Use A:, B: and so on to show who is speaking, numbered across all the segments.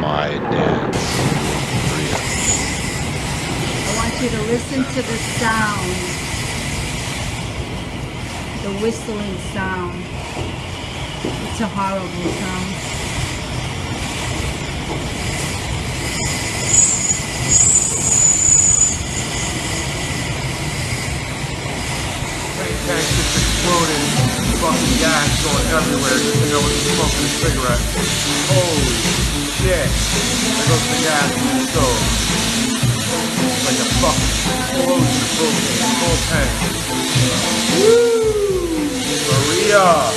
A: My dance. Maria.
B: I want you to listen to the sound, the whistling sound. It's a horrible sound.
C: Tank just exploded, fucking gas going everywhere, just think I was smoking a cigarette. Holy shit. There goes the gas in the stove. It's like a fucking explosion of propane, full tank. Woo! Maria!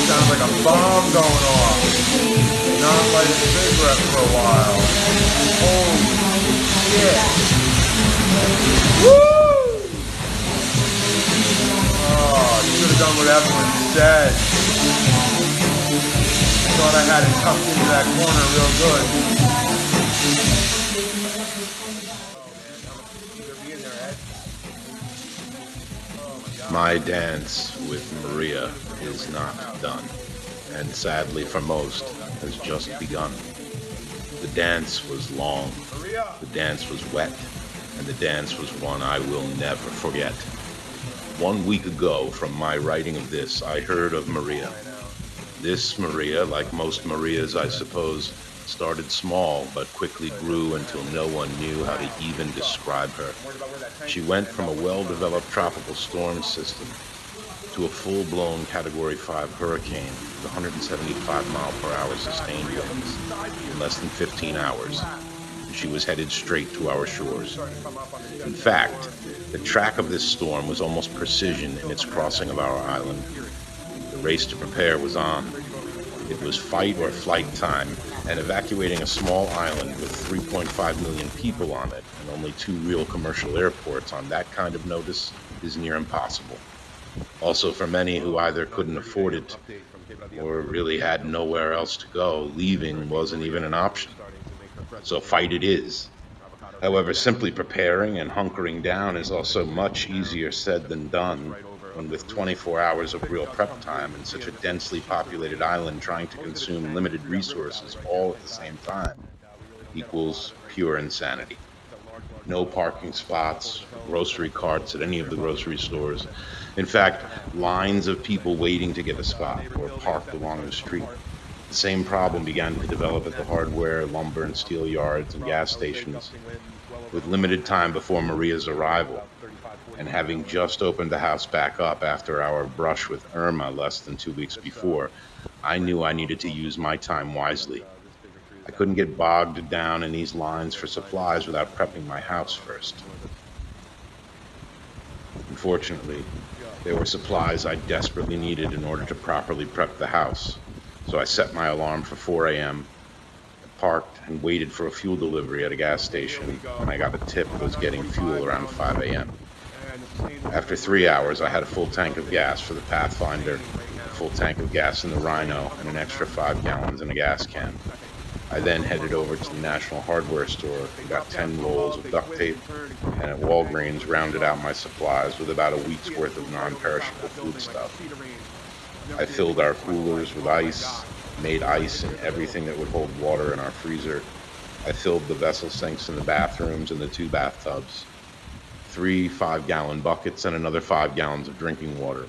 C: Sounds like a bomb going off. Not light a cigarette for a while. Holy shit. Woo! Oh, you should have done what everyone said. Thought I had it tucked into that corner real good.
A: My dance with Maria is not done, and sadly for most, has just begun. The dance was long, the dance was wet, and the dance was one I will never forget. 1 week ago, from my writing of this, I heard of Maria. This Maria, like most Marias, I suppose, started small but quickly grew until no one knew how to even describe her. She went from a well-developed tropical storm system to a full-blown Category 5 hurricane with 175 mile per hour sustained winds in less than 15 hours. She was headed straight to our shores. In fact, the track of this storm was almost precision in its crossing of our island. The race to prepare was on. It was fight or flight time, and evacuating a small island with 3.5 million people on it and only 2 real commercial airports on that kind of notice is near impossible. Also, for many who either couldn't afford it or really had nowhere else to go, leaving wasn't even an option. So fight it is. However, simply preparing and hunkering down is also much easier said than done when with 24 hours of real prep time and such a densely populated island trying to consume limited resources all at the same time equals pure insanity. No parking spots, grocery carts at any of the grocery stores. In fact, lines of people waiting to get a spot or parked along the street. The same problem began to develop at the hardware, lumber, and steel yards and gas stations. With limited time before Maria's arrival, and having just opened the house back up after our brush with Irma less than 2 weeks before, I knew I needed to use my time wisely. I couldn't get bogged down in these lines for supplies without prepping my house first. Unfortunately, there were supplies I desperately needed in order to properly prep the house. So I set my alarm for 4 a.m., parked, and waited for a fuel delivery at a gas station when I got a tip I was getting fuel around 5 a.m. After 3 hours, I had a full tank of gas for the Pathfinder, a full tank of gas in the Rhino, and an extra 5 gallons in a gas can. I then headed over to the National Hardware store and got 10 rolls of duct tape, and at Walgreens rounded out my supplies with about a week's worth of non-perishable food stuff. I filled our coolers with ice, made ice in everything that would hold water in our freezer. I filled the vessel sinks in the bathrooms and the 2 bathtubs, 3 5-gallon buckets, and another 5 gallons of drinking water.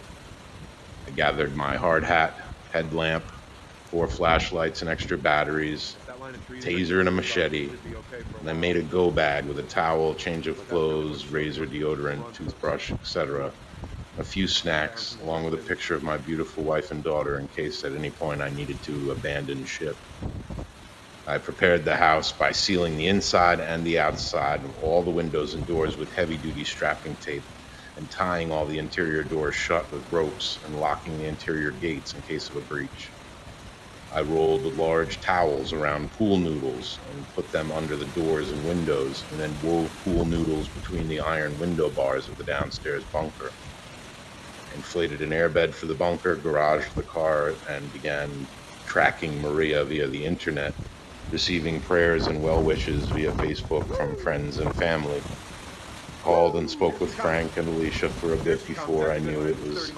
A: I gathered my hard hat, headlamp, 4 flashlights and extra batteries, taser and a machete, and I made a go bag with a towel, change of clothes, razor, deodorant, toothbrush, etc., a few snacks, along with a picture of my beautiful wife and daughter in case at any point I needed to abandon ship. I prepared the house by sealing the inside and the outside of all the windows and doors with heavy-duty strapping tape and tying all the interior doors shut with ropes and locking the interior gates in case of a breach. I rolled large towels around pool noodles and put them under the doors and windows, and then wove pool noodles between the iron window bars of the downstairs bunker. Inflated an airbed for the bunker, garaged the car, and began tracking Maria via the internet, receiving prayers and well wishes via Facebook from friends and family. Called and spoke with Frank and Alicia for a bit before I knew it was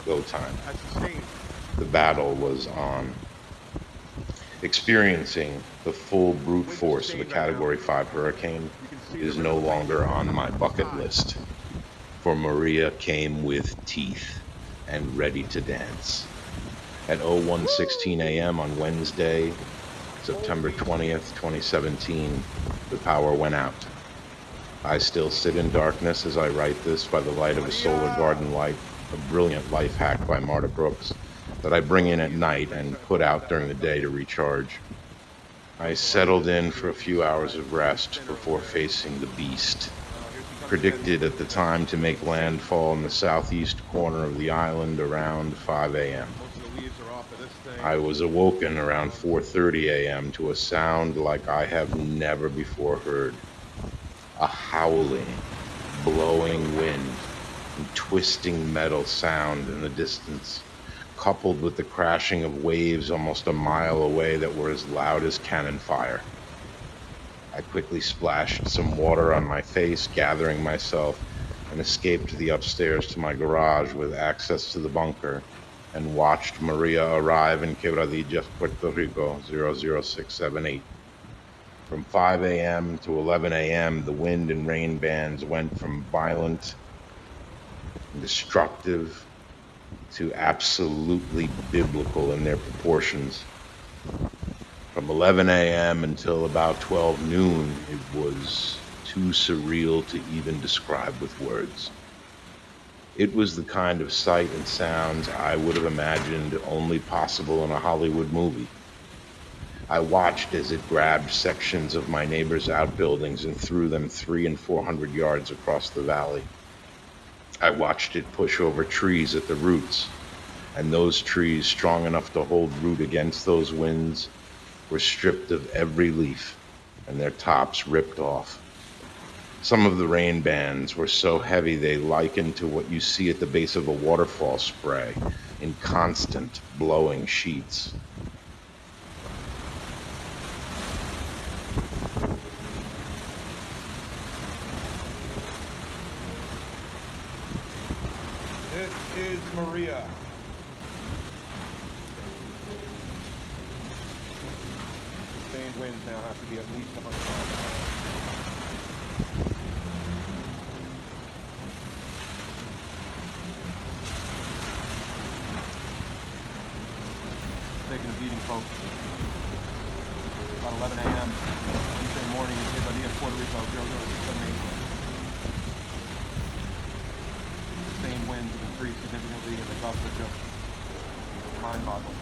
A: go time. The battle was on. Experiencing the full brute force of a Category 5 hurricane is no longer on my bucket list, for Maria came with teeth and ready to dance. At 01:16 a.m. on Wednesday, September 20th, 2017, the power went out. I still sit in darkness as I write this by the light of a solar garden light, a brilliant life hack by Marta Brooks that I bring in at night and put out during the day to recharge. I settled in for a few hours of rest before facing the beast. Predicted at the time to make landfall in the southeast corner of the island around 5 a.m. I was awoken around 4:30 a.m. to a sound like I have never before heard. A howling, blowing wind and twisting metal sound in the distance, coupled with the crashing of waves almost a mile away that were as loud as cannon fire. I quickly splashed some water on my face, gathering myself, and escaped to the upstairs to my garage with access to the bunker, and watched Maria arrive in Quebradillas, Puerto Rico, 00678. From 5 a.m. to 11 a.m., the wind and rain bands went from violent and destructive to absolutely biblical in their proportions. From 11 a.m. until about 12 noon, it was too surreal to even describe with words. It was the kind of sight and sounds I would have imagined only possible in a Hollywood movie. I watched as it grabbed sections of my neighbor's outbuildings and threw them 300 and 400 yards across the valley. I watched it push over trees at the roots, and those trees strong enough to hold root against those winds were stripped of every leaf and their tops ripped off. Some of the rain bands were so heavy they likened to what you see at the base of a waterfall spray in constant blowing sheets.
C: This is Maria. Sustained winds now have to be at least 100 miles an hour. Taking a beating, folks. About 11 a.m. Wednesday morning in Quebradillas, Puerto Rico, 00678. Sustained winds have increased significantly and the gusts are just mind-boggling.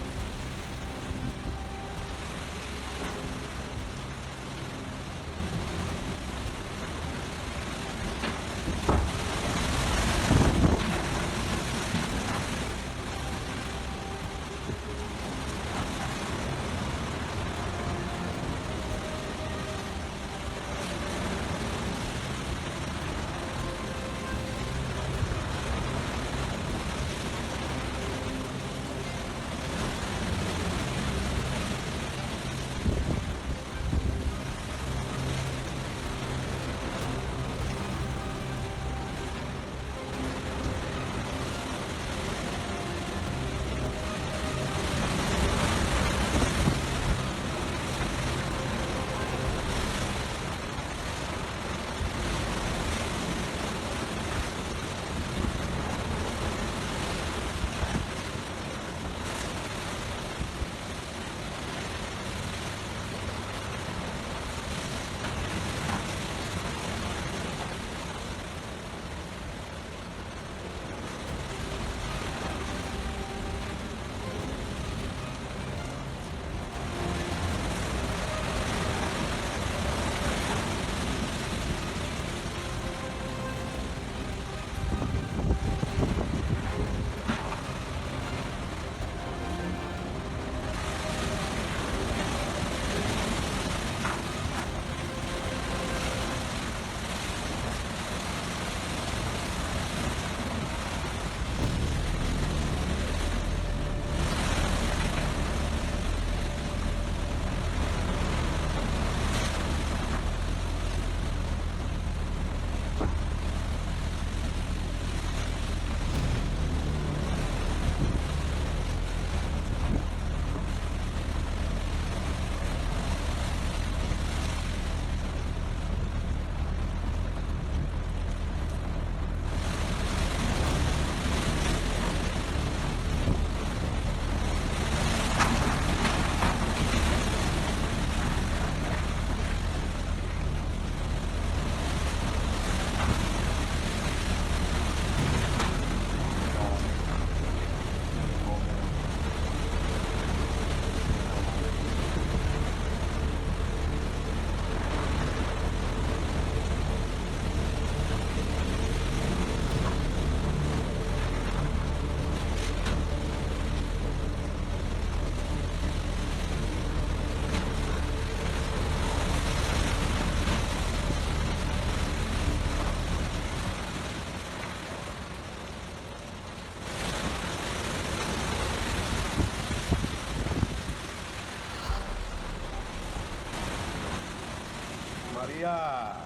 C: María.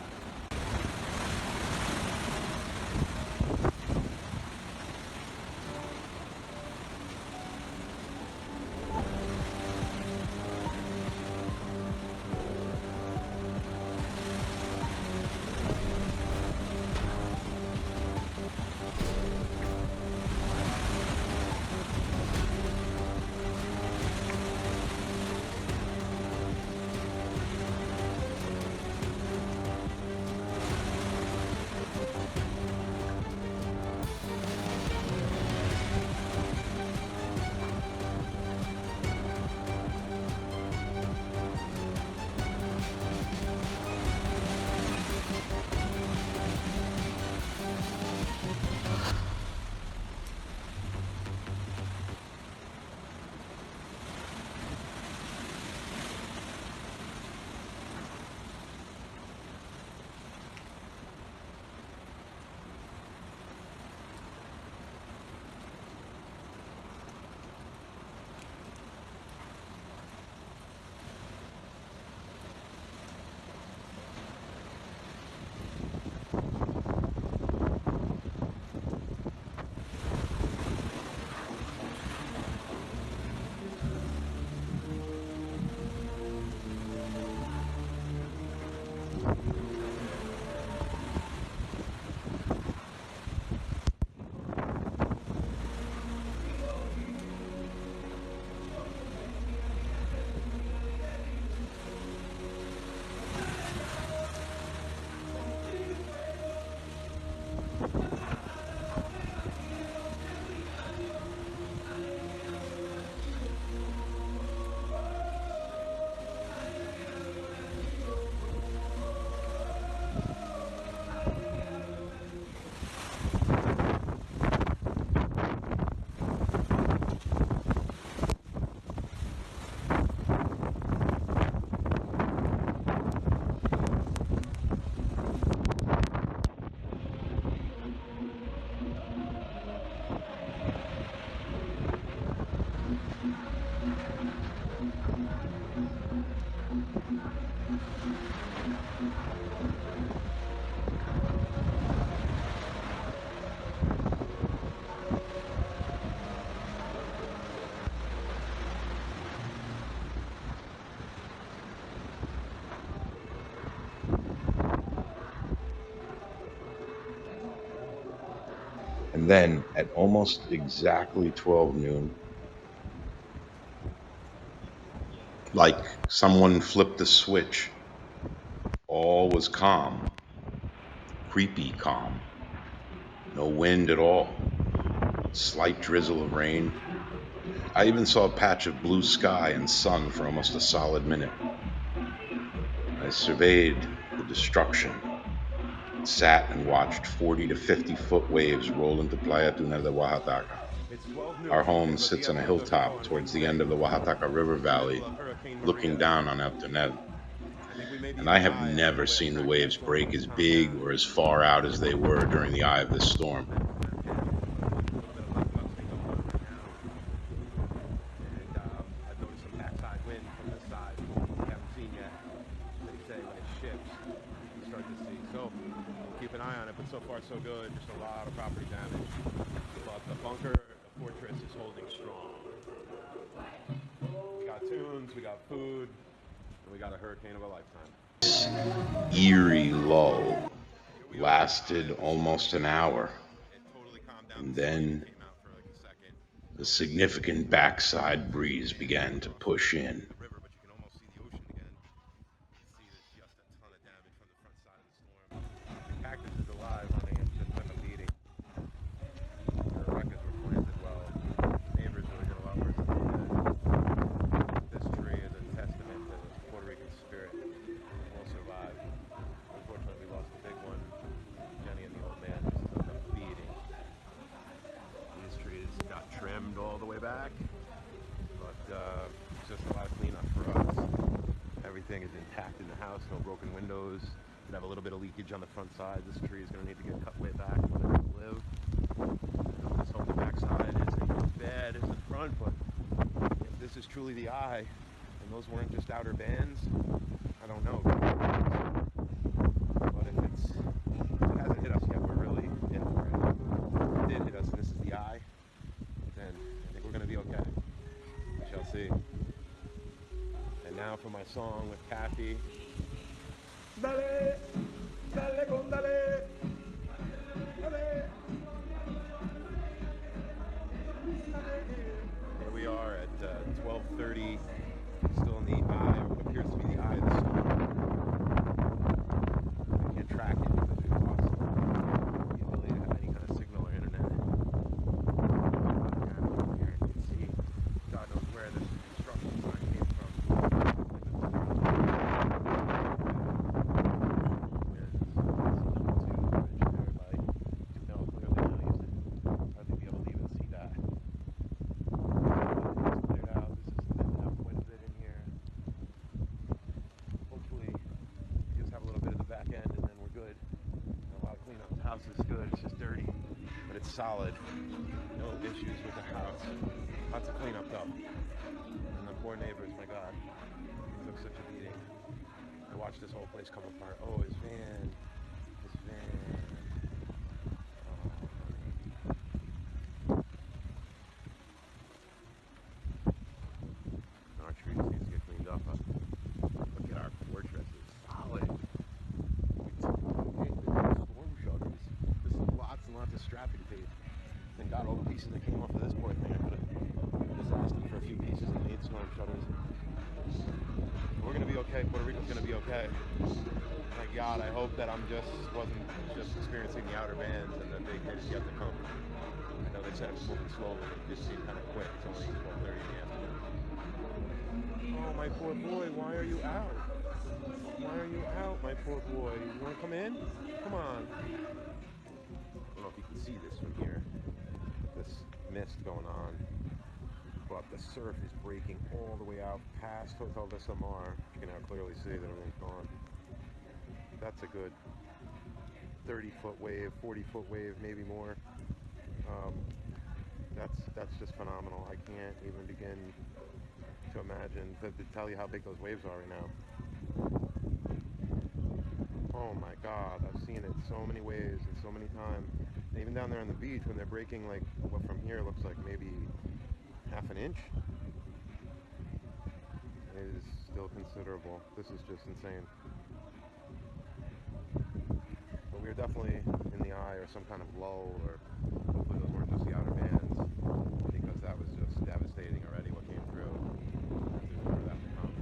A: And then at almost exactly 12 noon, like someone flipped a switch, all was calm, creepy calm. No wind at all, slight drizzle of rain. I even saw a patch of blue sky and sun for almost a solid minute. I surveyed the destruction, sat and watched 40 to 50-foot waves roll into Playa Tunel de Oaxaca.
C: It's 12 noon,
A: Our home
C: and the
A: sits on a
C: DFOs are
A: hilltop
C: calling in
A: towards the
C: today.
A: end of the Oaxaca River
C: It's in the
A: Valley,
C: middle of Hurricane
A: looking
C: Maria.
A: down on El Tunel.
C: I think we may be
A: And I
C: the
A: have
C: eye on
A: never
C: the way of
A: seen the
C: tracking that
A: waves
C: storm
A: break
C: when
A: as
C: it calms
A: big
C: down.
A: or as far out as they were during the eye of this storm.
C: A little bit of lacklusting going on right now. And I've noticed some backside wind from this side we haven't seen yet. They say when it shifts, we start to see. So we'll keep an eye on it, but so far so good. Just a lot of property damage. But the bunker, the fortress is holding strong. We got tunes, we got food, and we got a hurricane of a lifetime.
A: Eerie lull lasted almost an hour,
C: It totally calmed down.
A: and
C: The sun even
A: then
C: came out for like a second.
A: the significant backside breeze began to push in.
C: The river, but you can almost see the ocean again. You can see there's just a ton of damage from the front side of the storm. The cactus is alive, honey. It just took a beating. The records were planted well. Neighbors really did a lot worse than they did. This tree is a testament to the Puerto Rican spirit. We'll survive. Unfortunately, we lost the big one. Jenny and the old man just took a beating. These trees got trimmed all the way back, but it's just a lot of cleanup for us. Everything is intact in the house, no broken windows. We have a little bit of leakage on the front side. This tree is going to need to get cut way back if we're going to live. Let's hope the backside isn't as bad as the front, but if this is truly the eye, and those weren't just outer bands, I don't know.
D: But if it hasn't hit us yet, we're really in for it. If it did hit us, and this is the eye, then I think we're going to be okay. We shall see. And now for my song with Kathy. Dale, dale con dale, dale. Here we are at 12:30, still in the eye, what appears to be the eye of the storm. I can't track it because we've lost the ability to have any kind of signal or internet. Here you can see, God knows where this construction sign came from. Solid, no issues with the house. Lots of cleanup though. And the poor neighbors, my God, he took such a beating. I watched this whole place come apart. Oh, his van. Oh, our trees need to get cleaned up. Look at our fortress. It's solid. We took the storm shutters. This is lots and lots of strapping tape. Thank God all the pieces that came off of this poor thing, I could have asked him for a few pieces and made storm shutters. We're gonna be okay. Puerto Rico's gonna be okay. My God, I hope that wasn't just experiencing the outer bands and the big hit is yet to come. I know they said it was moving slowly. It just seemed kind of quick. It's only 12:30 in the afternoon. Oh, my poor boy, why are you out? Why are you out, my poor boy? You wanna come in? Come on. I don't know if you can see this from here. This mist going on, but the surf is breaking all the way out past Hotel de Samar. You can now clearly see that everything's gone. That's a good 30-foot wave, 40-foot wave, maybe more. That's just phenomenal. I can't even begin to imagine, to tell you how big those waves are right now. Oh my God, I've seen it so many ways and so many times. And even down there on the beach when they're breaking, like what from here looks like maybe half an inch, is still considerable. This is just insane. But we were definitely in the eye or some kind of lull, or hopefully those weren't just the outer bands, because that was just devastating already what came through. There's more of that to come.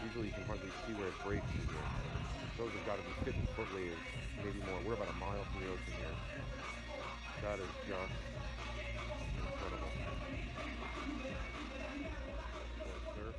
D: Usually you can hardly see where it breaks in here. Those have got to be 50-foot waves, maybe more. We're about a mile from the ocean here. That is just incredible. The surf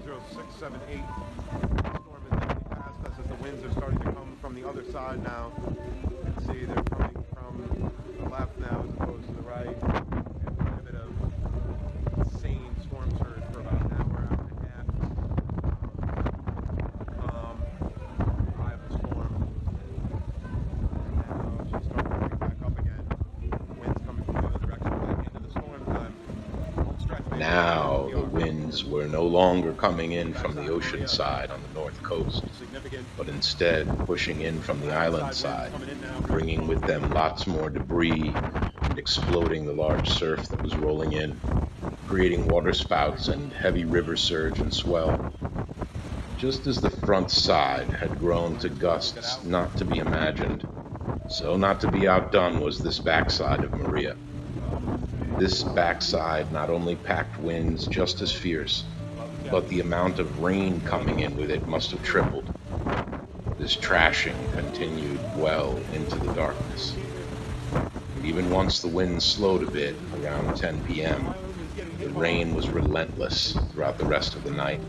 C: 00678. The storm is definitely past us as the winds are starting to come from the other side now. You can see they're coming from the left now as opposed to the right. We had quite a bit of insane storm surge for about an hour, hour and a half. Calm, rival storm. And now she's starting to pick back up again. Winds coming from the other direction back into the storm time. Home stretch, baby.
A: Now the winds were no longer coming in from the ocean side on the north coast, but instead pushing in from the island side, bringing with them lots more debris and exploding the large surf that was rolling in, creating waterspouts and heavy river surge and swell. Just as the front side had grown to gusts not to be imagined, so not to be outdone was this backside of Maria. This backside not only packed winds just as fierce, but the amount of rain coming in with it must have tripled. This trashing continued well into the darkness. But even once the wind slowed a bit around 10 p.m., the rain was relentless throughout the rest of the night.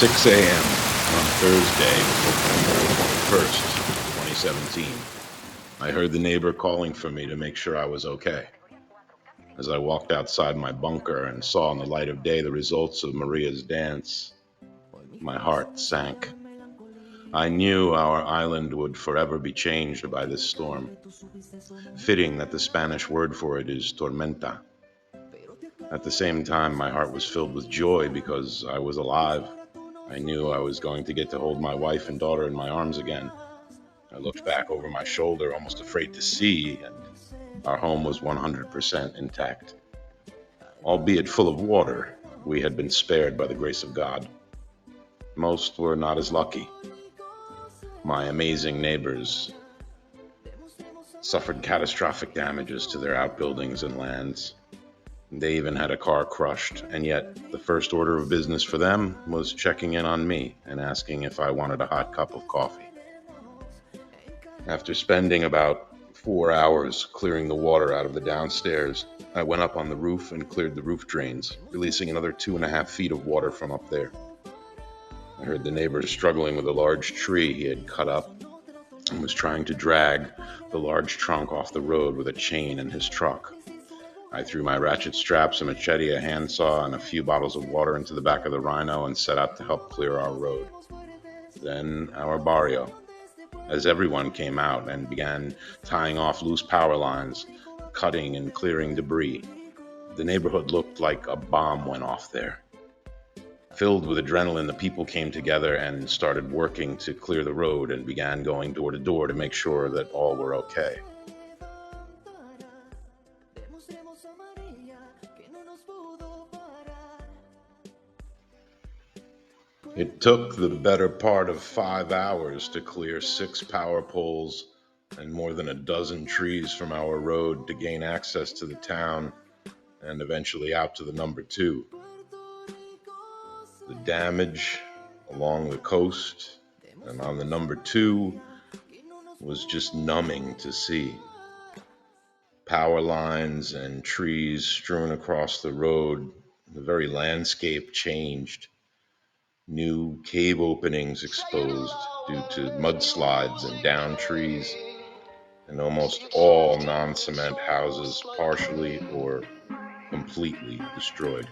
A: 6 a.m. on Thursday, October 21st, 2017. I heard the neighbor calling for me to make sure I was okay. As I walked outside my bunker and saw in the light of day the results of Maria's dance, my heart sank. I knew our island would forever be changed by this storm. Fitting that the Spanish word for it is tormenta. At the same time, my heart was filled with joy because I was alive. I knew I was going to get to hold my wife and daughter in my arms again. I looked back over my shoulder, almost afraid to see, and our home was 100% intact. Albeit full of water, we had been spared by the grace of God. Most were not as lucky. My amazing neighbors suffered catastrophic damages to their outbuildings and lands. They even had a car crushed, and yet the first order of business for them was checking in on me and asking if I wanted a hot cup of coffee. After spending about 4 hours clearing the water out of the downstairs, I went up on the roof and cleared the roof drains, releasing another 2.5 feet of water from up there. I heard the neighbor struggling with a large tree he had cut up and was trying to drag the large trunk off the road with a chain in his truck. I threw my ratchet straps, a machete, a handsaw, and a few bottles of water into the back of the Rhino and set out to help clear our road. Then our barrio, as everyone came out and began tying off loose power lines, cutting and clearing debris. The neighborhood looked like a bomb went off there. Filled with adrenaline, the people came together and started working to clear the road and began going door to door to make sure that all were okay. It took the better part of 5 hours to clear 6 power poles and more than a dozen trees from our road to gain access to the town and eventually out to the number 2. The damage along the coast and on the number 2 was just numbing to see. Power lines and trees strewn across the road, the very landscape changed. New cave openings exposed due to mudslides and downed trees, and almost all non-cement houses partially or completely destroyed.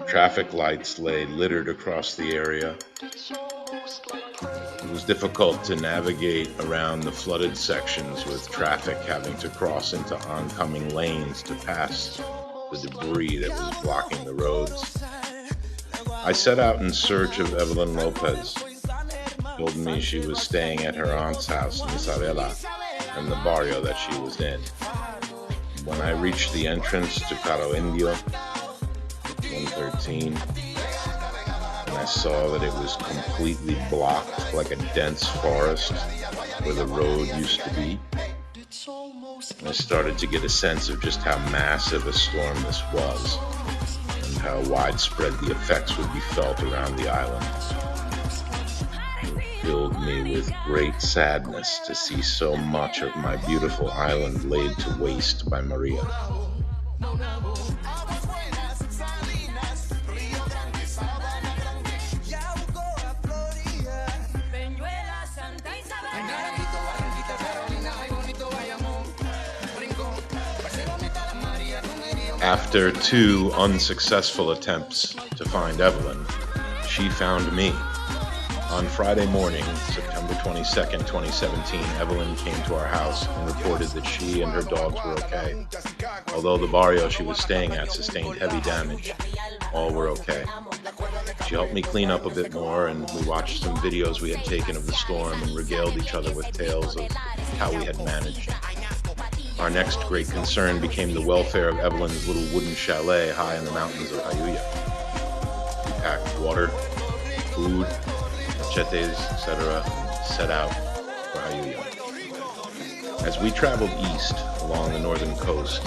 A: Traffic lights lay littered across the area. It was difficult to navigate around the flooded sections with traffic having to cross into oncoming lanes to pass the debris that was blocking the roads. I set out in search of Evelyn Lopez. Told me she was staying at her aunt's house in Isabela and the barrio that she was in. When I reached the entrance to Caro Indio, 113, and I saw that it was completely blocked like a dense forest where the road used to be, I started to get a sense of just how massive a storm this was and how widespread the effects would be felt around the island. It filled me with great sadness to see so much of my beautiful island laid to waste by Maria. After 2 unsuccessful attempts to find Evelyn, she found me. On Friday morning, September 22nd, 2017, Evelyn came to our house and reported that she and her dogs were okay. Although the barrio she was staying at sustained heavy damage, all were okay. She helped me clean up a bit more, and we watched some videos we had taken of the storm and regaled each other with tales of how we had managed. Our next great concern became the welfare of Evelyn's little wooden chalet high in the mountains of Jayuya. We packed water, food, machetes, etc., and set out for Jayuya. As we traveled east along the northern coast,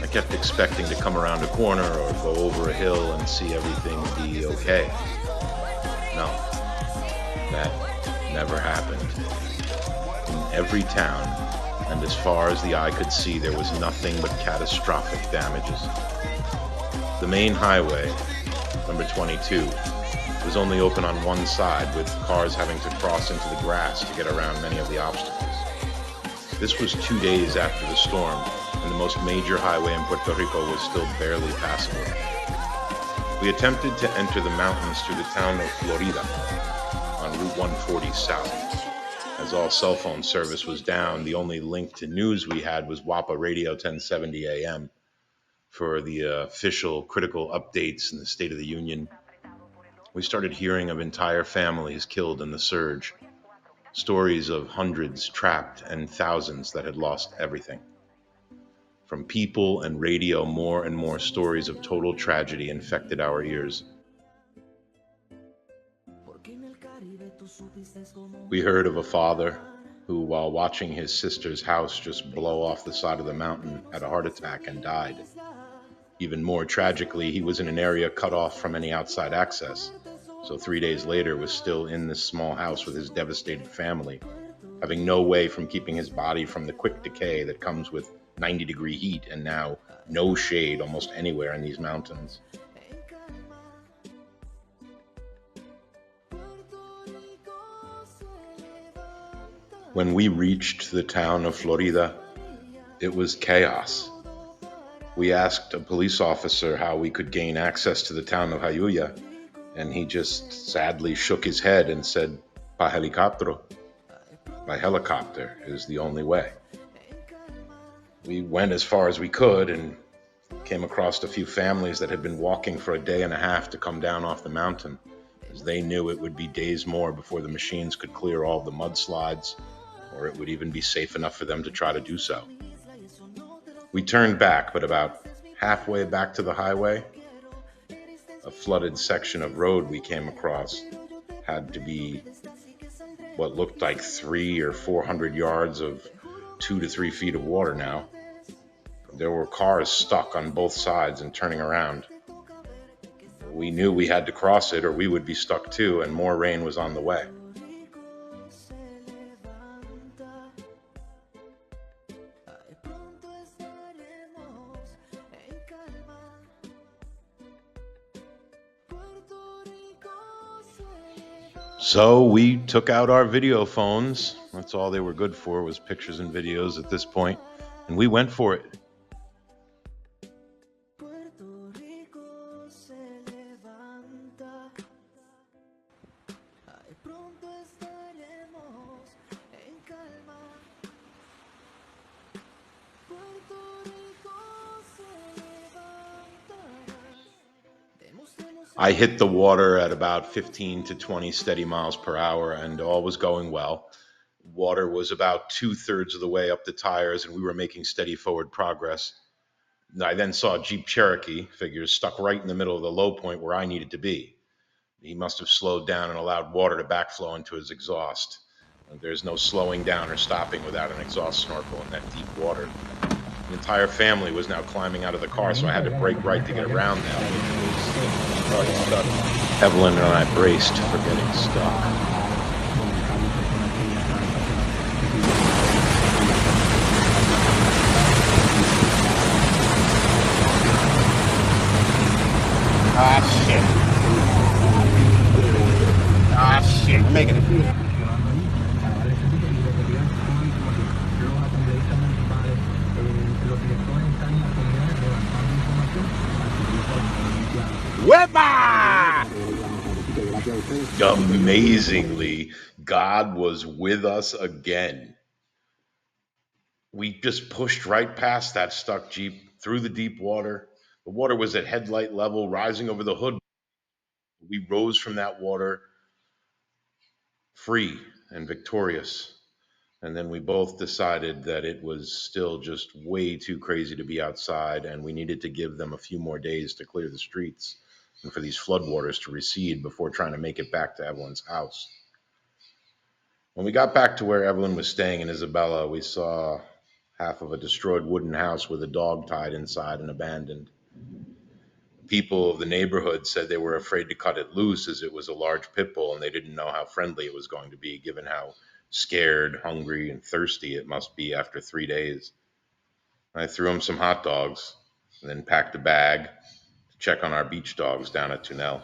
A: I kept expecting to come around a corner or go over a hill and see everything be okay. No, that never happened. In every town, and as far as the eye could see, there was nothing but catastrophic damages. The main highway, number 22, It was only open on one side, with cars having to cross into the grass to get around many of the obstacles. This was 2 days after the storm, and the most major highway in Puerto Rico was still barely passable. We attempted to enter the mountains through the town of Florida on Route 140 south. As all cell phone service was down, the only link to news we had was WAPA Radio 1070 AM for the official critical updates in the State of the Union. We started hearing of entire families killed in the surge, stories of hundreds trapped and thousands that had lost everything. From people and radio, more and more stories of total tragedy infected our ears. We heard of a father who, while watching his sister's house just blow off the side of the mountain, had a heart attack and died. Even more tragically, he was in an area cut off from any outside access, so 3 days later was still in this small house with his devastated family, having no way from keeping his body from the quick decay that comes with 90-degree heat and now no shade almost anywhere in these mountains. When we reached the town of Florida, it was chaos. We asked a police officer how we could gain access to the town of Jayuya, and he just sadly shook his head and said, "Pa helicóptero." By helicopter is the only way. We went as far as we could and came across a few families that had been walking for a day and a half to come down off the mountain, as they knew it would be days more before the machines could clear all the mudslides, or it would even be safe enough for them to try to do so. We turned back, but about halfway back to the highway, a flooded section of road we came across had to be what looked like 300 or 400 yards of 2 to 3 feet of water now. There were cars stuck on both sides and turning around. We knew we had to cross it or we would be stuck too, and more rain was on the way. So we took out our video phones. That's all they were good for, was pictures and videos at this point, and we went for it. Puerto Rico se levanta. Ay, pronto estaremos en calma. Puerto Rico se levanta. I hit the water at about 15 to 20 steady miles per hour, and all was going well. Water was about 2/3 of the way up the tires, and we were making steady forward progress. I then saw a Jeep Cherokee, figures, stuck right in the middle of the low point where I needed to be. He must have slowed down and allowed water to backflow into his exhaust. There's no slowing down or stopping without an exhaust snorkel in that deep water. The entire family was now climbing out of the car, so I had to brake right to get around them. It was already stuck. Evelyn and I braced for getting stuck. Ah, shit. We're making it. Wepa! Amazingly, God was with us again. We just pushed right past that stuck Jeep, through the deep water. The water was at headlight level, rising over the hood. We rose from that water free and victorious. And then we both decided that it was still just way too crazy to be outside, and we needed to give them a few more days to clear the streets and for these floodwaters to recede before trying to make it back to Evelyn's house. When we got back to where Evelyn was staying in Isabella, we saw half of a destroyed wooden house with a dog tied inside and abandoned. People of the neighborhood said they were afraid to cut it loose as it was a large pit bull, and they didn't know how friendly it was going to be, given how scared, hungry, and thirsty it must be after 3 days. I threw him some hot dogs, and then packed a bag to check on our beach dogs down at Tunel.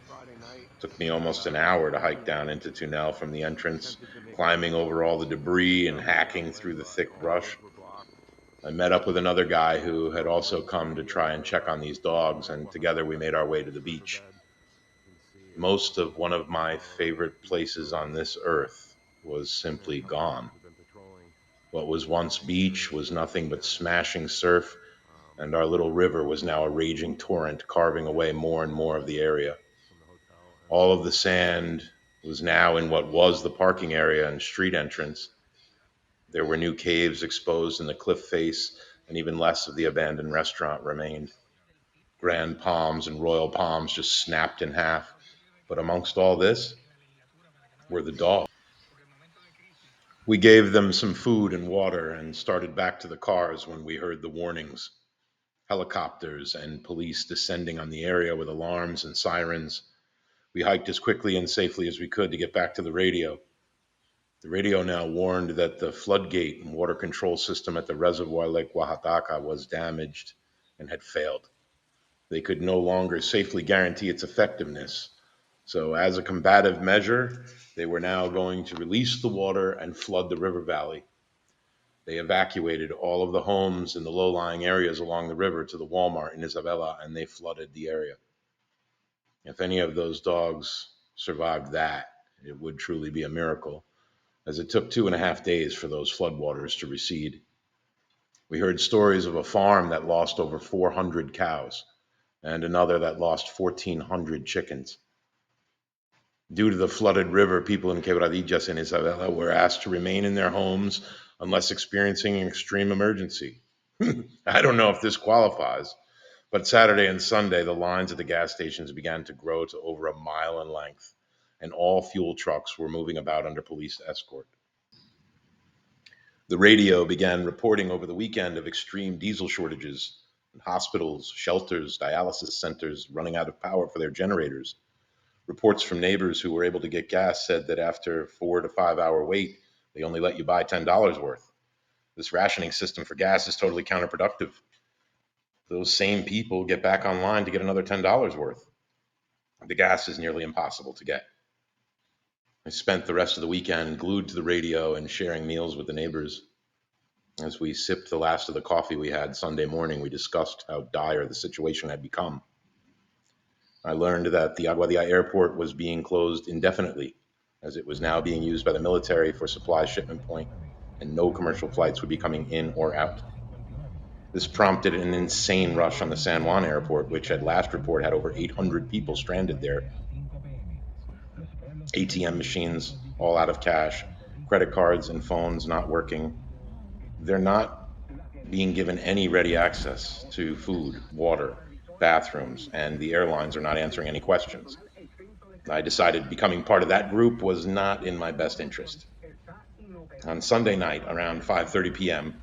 D: Friday night,
A: Took me almost an hour to hike down into Tunel from the entrance, climbing over all the debris and hacking through the thick brush. I met up with another guy who had also come to try and check on these dogs, and together we made our way to the beach. Most of one of my favorite places on this earth was simply gone. What was once beach was nothing but smashing surf, and our little river was now a raging torrent, carving away more and more of the area. All of the sand was now in what was the parking area and street entrance. There were new caves exposed in the cliff face, and even less of the abandoned restaurant remained. Grand palms and royal palms just snapped in half. But amongst all this were the dogs. We gave them some food and water and started back to the cars when we heard the warnings. Helicopters and police descending on the area with alarms and sirens. We hiked as quickly and safely as we could to get back to the radio. The radio now warned that the floodgate and water control system at the reservoir Lake Oaxaca was damaged and had failed. They could no longer safely guarantee its effectiveness. So, as a combative measure, they were now going to release the water and flood the river valley. They evacuated all of the homes in the low-lying areas along the river to the Walmart in Isabela, and they flooded the area. If any of those dogs survived that, it would truly be a miracle, as it took 2.5 days for those floodwaters to recede. We heard stories of a farm that lost over 400 cows and another that lost 1,400 chickens. Due to the flooded river, people in Quebradillas and Isabela were asked to remain in their homes unless experiencing an extreme emergency. I don't know if this qualifies, but Saturday and Sunday, the lines at the gas stations began to grow to over a mile in length, and all fuel trucks were moving about under police escort. The radio began reporting over the weekend of extreme diesel shortages, and hospitals, shelters, dialysis centers running out of power for their generators. Reports from neighbors who were able to get gas said that after a 4 to 5 hour wait, they only let you buy $10 worth. This rationing system for gas is totally counterproductive. Those same people get back online to get another $10 worth. The gas is nearly impossible to get. I spent the rest of the weekend glued to the radio and sharing meals with the neighbors. As we sipped the last of the coffee we had Sunday morning, we discussed how dire the situation had become. I learned that the Aguadilla airport was being closed indefinitely, as it was now being used by the military for supply shipment point, and no commercial flights would be coming in or out. This prompted an insane rush on the San Juan airport, which at last report had over 800 people stranded there. ATM machines all out of cash, credit cards and phones not working. They're not being given any ready access to food, water, bathrooms, and the airlines are not answering any questions. I decided becoming part of that group was not in my best interest. On Sunday night, around 5:30 p.m.,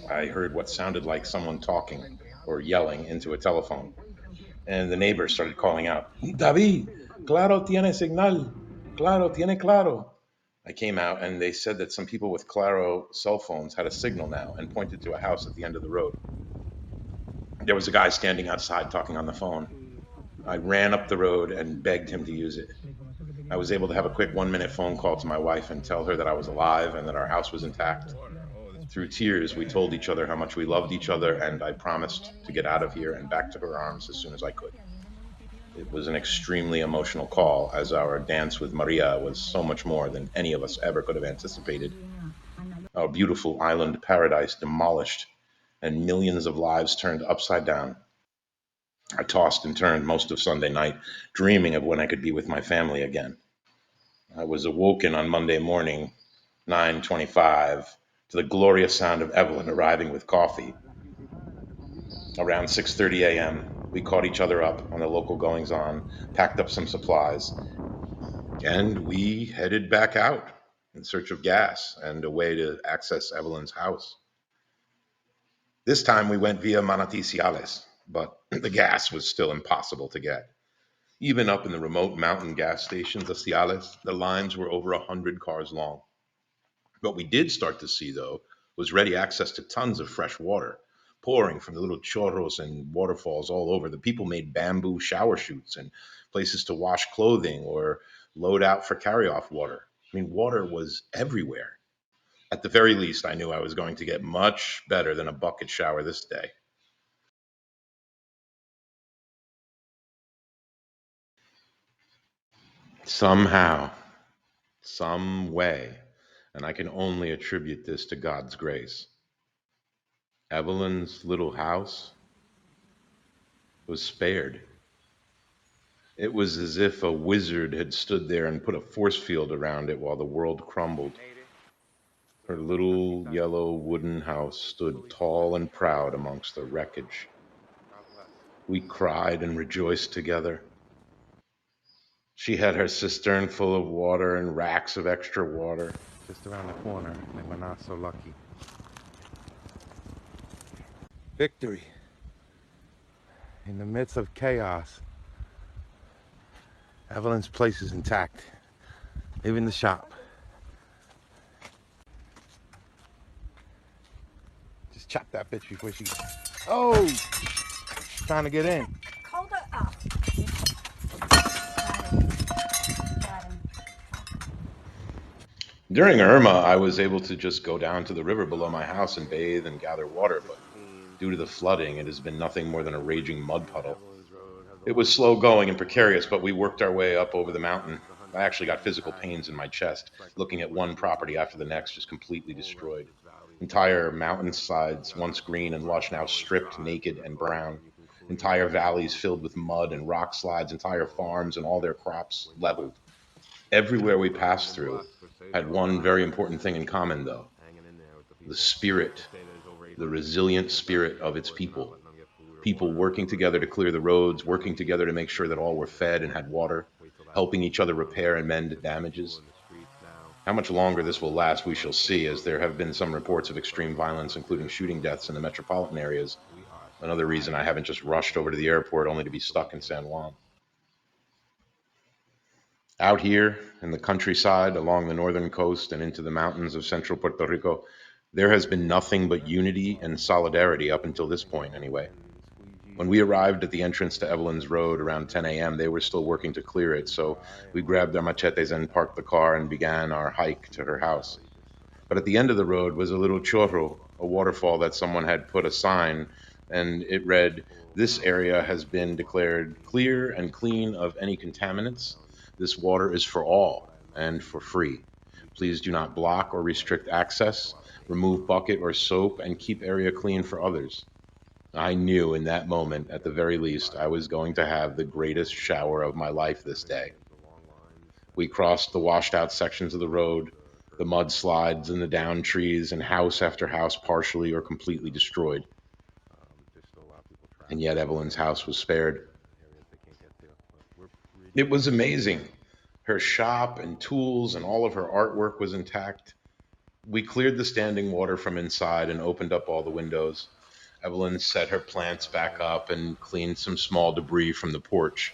A: I heard what sounded like someone talking or yelling into a telephone, and the neighbors started calling out, "David, claro tiene signal, claro tiene claro." I came out, and they said that some people with Claro cell phones had a signal now and pointed to a house at the end of the road. There was a guy standing outside talking on the phone. I ran up the road and begged him to use it. I was able to have a quick 1 minute phone call to my wife and tell her that I was alive and that our house was intact. Through tears, we told each other how much we loved each other, and I promised to get out of here and back to her arms as soon as I could. It was an extremely emotional call, as our dance with Maria was so much more than any of us ever could have anticipated. Our beautiful island paradise demolished, and millions of lives turned upside down. I tossed and turned most of Sunday night, dreaming of when I could be with my family again. I was awoken on Monday morning, 9:25, to the glorious sound of Evelyn arriving with coffee. Around 6:30 a.m., we caught each other up on the local goings-on, packed up some supplies, and we headed back out in search of gas and a way to access Evelyn's house. This time we went via Manaticiales, but the gas was still impossible to get. Even up in the remote mountain gas stations of Ciales, the lines were over 100 cars long. What we did start to see, though, was ready access to tons of fresh water. pouring from the little chorros and waterfalls all over. The people made bamboo shower chutes and places to wash clothing or load out for carry-off water. I mean, water was everywhere. At the very least, I knew I was going to get much better than a bucket shower this day. Somehow, some way, and I can only attribute this to God's grace, Evelyn's little house was spared. It was as if a wizard had stood there and put a force field around it while the world crumbled. Her little yellow wooden house stood tall and proud amongst the wreckage. We cried and rejoiced together. She had her cistern full of water and racks of extra water.
C: Just around the corner, and we're not so lucky. Victory. In the midst of chaos, Evelyn's place is intact. Even the shop. Just chop that bitch before she... Oh! She's trying to get in.
B: Hold it up.
A: During Irma, I was able to just go down to the river below my house and bathe and gather water, but due to the flooding, it has been nothing more than a raging mud puddle. It was slow going and precarious, but we worked our way up over the mountain. I actually got physical pains in my chest, looking at one property after the next just completely destroyed. Entire mountainsides, once green and lush, now stripped, naked, and brown. Entire valleys filled with mud and rock slides, entire farms and all their crops leveled. Everywhere we passed through had one very important thing in common, though: the spirit, the resilient spirit of its people. People working together to clear the roads, working together to make sure that all were fed and had water, helping each other repair and mend damages. How much longer this will last, we shall see, as there have been some reports of extreme violence, including shooting deaths in the metropolitan areas. Another reason I haven't just rushed over to the airport only to be stuck in San Juan. Out here in the countryside, along the northern coast and into the mountains of central Puerto Rico, there has been nothing but unity and solidarity up until this point, anyway. When we arrived at the entrance to Evelyn's Road around 10 a.m., they were still working to clear it, so we grabbed our machetes and parked the car and began our hike to her house. But at the end of the road was a little chorro, a waterfall that someone had put a sign, and it read, "This area has been declared clear and clean of any contaminants. This water is for all and for free. Please do not block or restrict access. Remove bucket or soap and keep area clean for others." I knew in that moment, at the very least, I was going to have the greatest shower of my life this day. We crossed the washed out sections of the road, the mudslides and the downed trees, and house after house partially or completely destroyed. And yet Evelyn's house was spared. It was amazing. Her shop and tools and all of her artwork was intact. We cleared the standing water from inside and opened up all the windows. Evelyn set her plants back up and cleaned some small debris from the porch.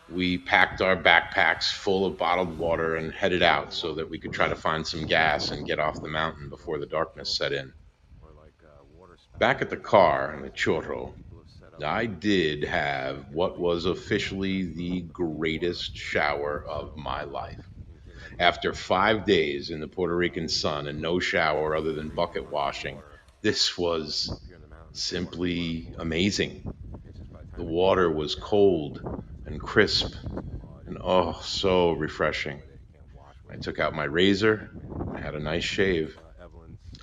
A: We packed our backpacks full of bottled water and headed out so that we could try to find some gas and get off the mountain before the darkness set in. Back at the car in the chorro, I did have what was officially the greatest shower of my life. After 5 days in the Puerto Rican sun and no shower other than bucket washing, this was simply amazing. The water was cold and crisp and oh, so refreshing. I took out my razor. I had a nice shave.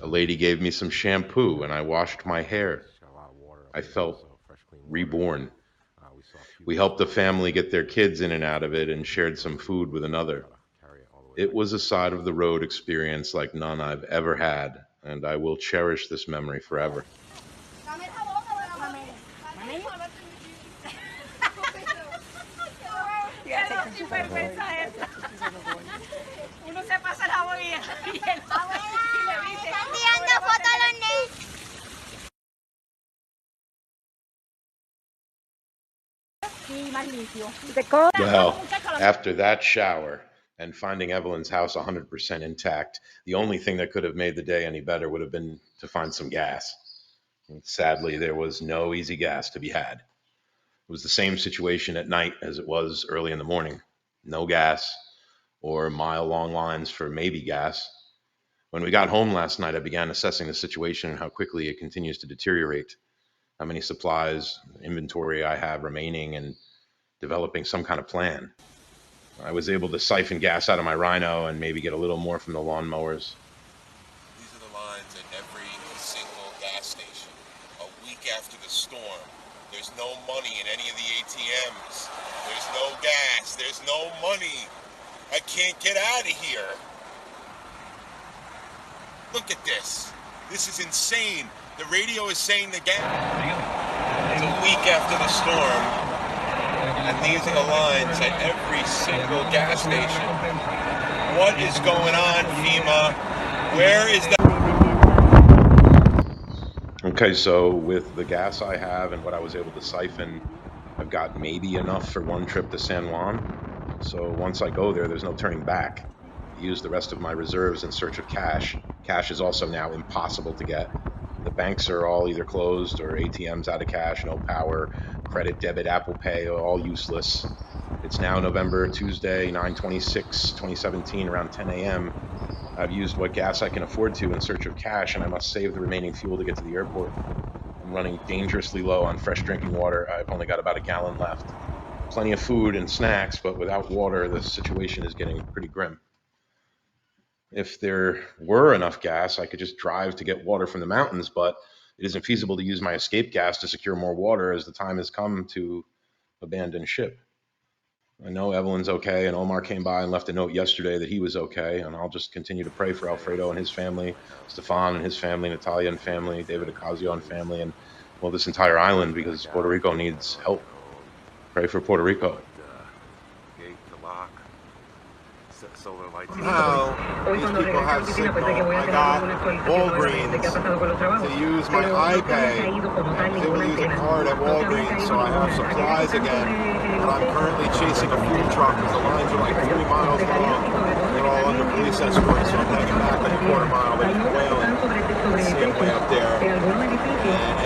A: A lady gave me some shampoo and I washed my hair. I felt reborn. We helped the family get their kids in and out of it and shared some food with another. It was a side of the road experience like none I've ever had, and I will cherish this memory forever. Well, after that shower and finding Evelyn's house 100% intact, the only thing that could have made the day any better would have been to find some gas. And sadly, there was no easy gas to be had. It was the same situation at night as it was early in the morning. No gas, or mile-long lines for maybe gas. When we got home last night, I began assessing the situation and how quickly it continues to deteriorate, how many supplies, inventory I have remaining, and developing some kind of plan. I was able to siphon gas out of my Rhino and maybe get a little more from the lawnmowers.
D: These are the lines at every single gas station. A week after the storm, there's no money in any of the ATMs. There's no gas. There's no money. I can't get out of here. Look at this. This is insane. The radio is saying the gas. It's a week after the storm, and these are the lines at every single gas station. What is going on, FEMA? Where is that?
A: Okay, so with the gas I have and what I was able to siphon, I've got maybe enough for one trip to San Juan. So once I go there, there's no turning back. I use the rest of my reserves in search of cash. Cash is also now impossible to get. The banks are all either closed or ATMs out of cash, no power, credit, debit, Apple Pay, all useless. It's now November, Tuesday, 9/26/2017, around 10 a.m. I've used what gas I can afford to in search of cash, and I must save the remaining fuel to get to the airport. I'm running dangerously low on fresh drinking water. I've only got about a gallon left. Plenty of food and snacks, but without water, the situation is getting pretty grim. If there were enough gas, I could just drive to get water from the mountains, but it isn't feasible to use my escape gas to secure more water as the time has come to abandon ship. I know Evelyn's okay, and Omar came by and left a note yesterday that he was okay, and I'll just continue to pray for Alfredo and his family, Stefan and his family, Natalia and family, David Ocasio and family, and, well, this entire island, because Puerto Rico needs help. Pray for Puerto Rico.
D: Gate, the lock, solar lights.
C: Now, these people have signal. I got Walgreens to use my iPay. I was able to use a card at Walgreens, so I have supplies again. But I'm currently chasing a fuel truck because the lines are like 3 miles long. They're all under police escort, so I'm hanging back like a quarter mile, but he's wailing. See him way up there. And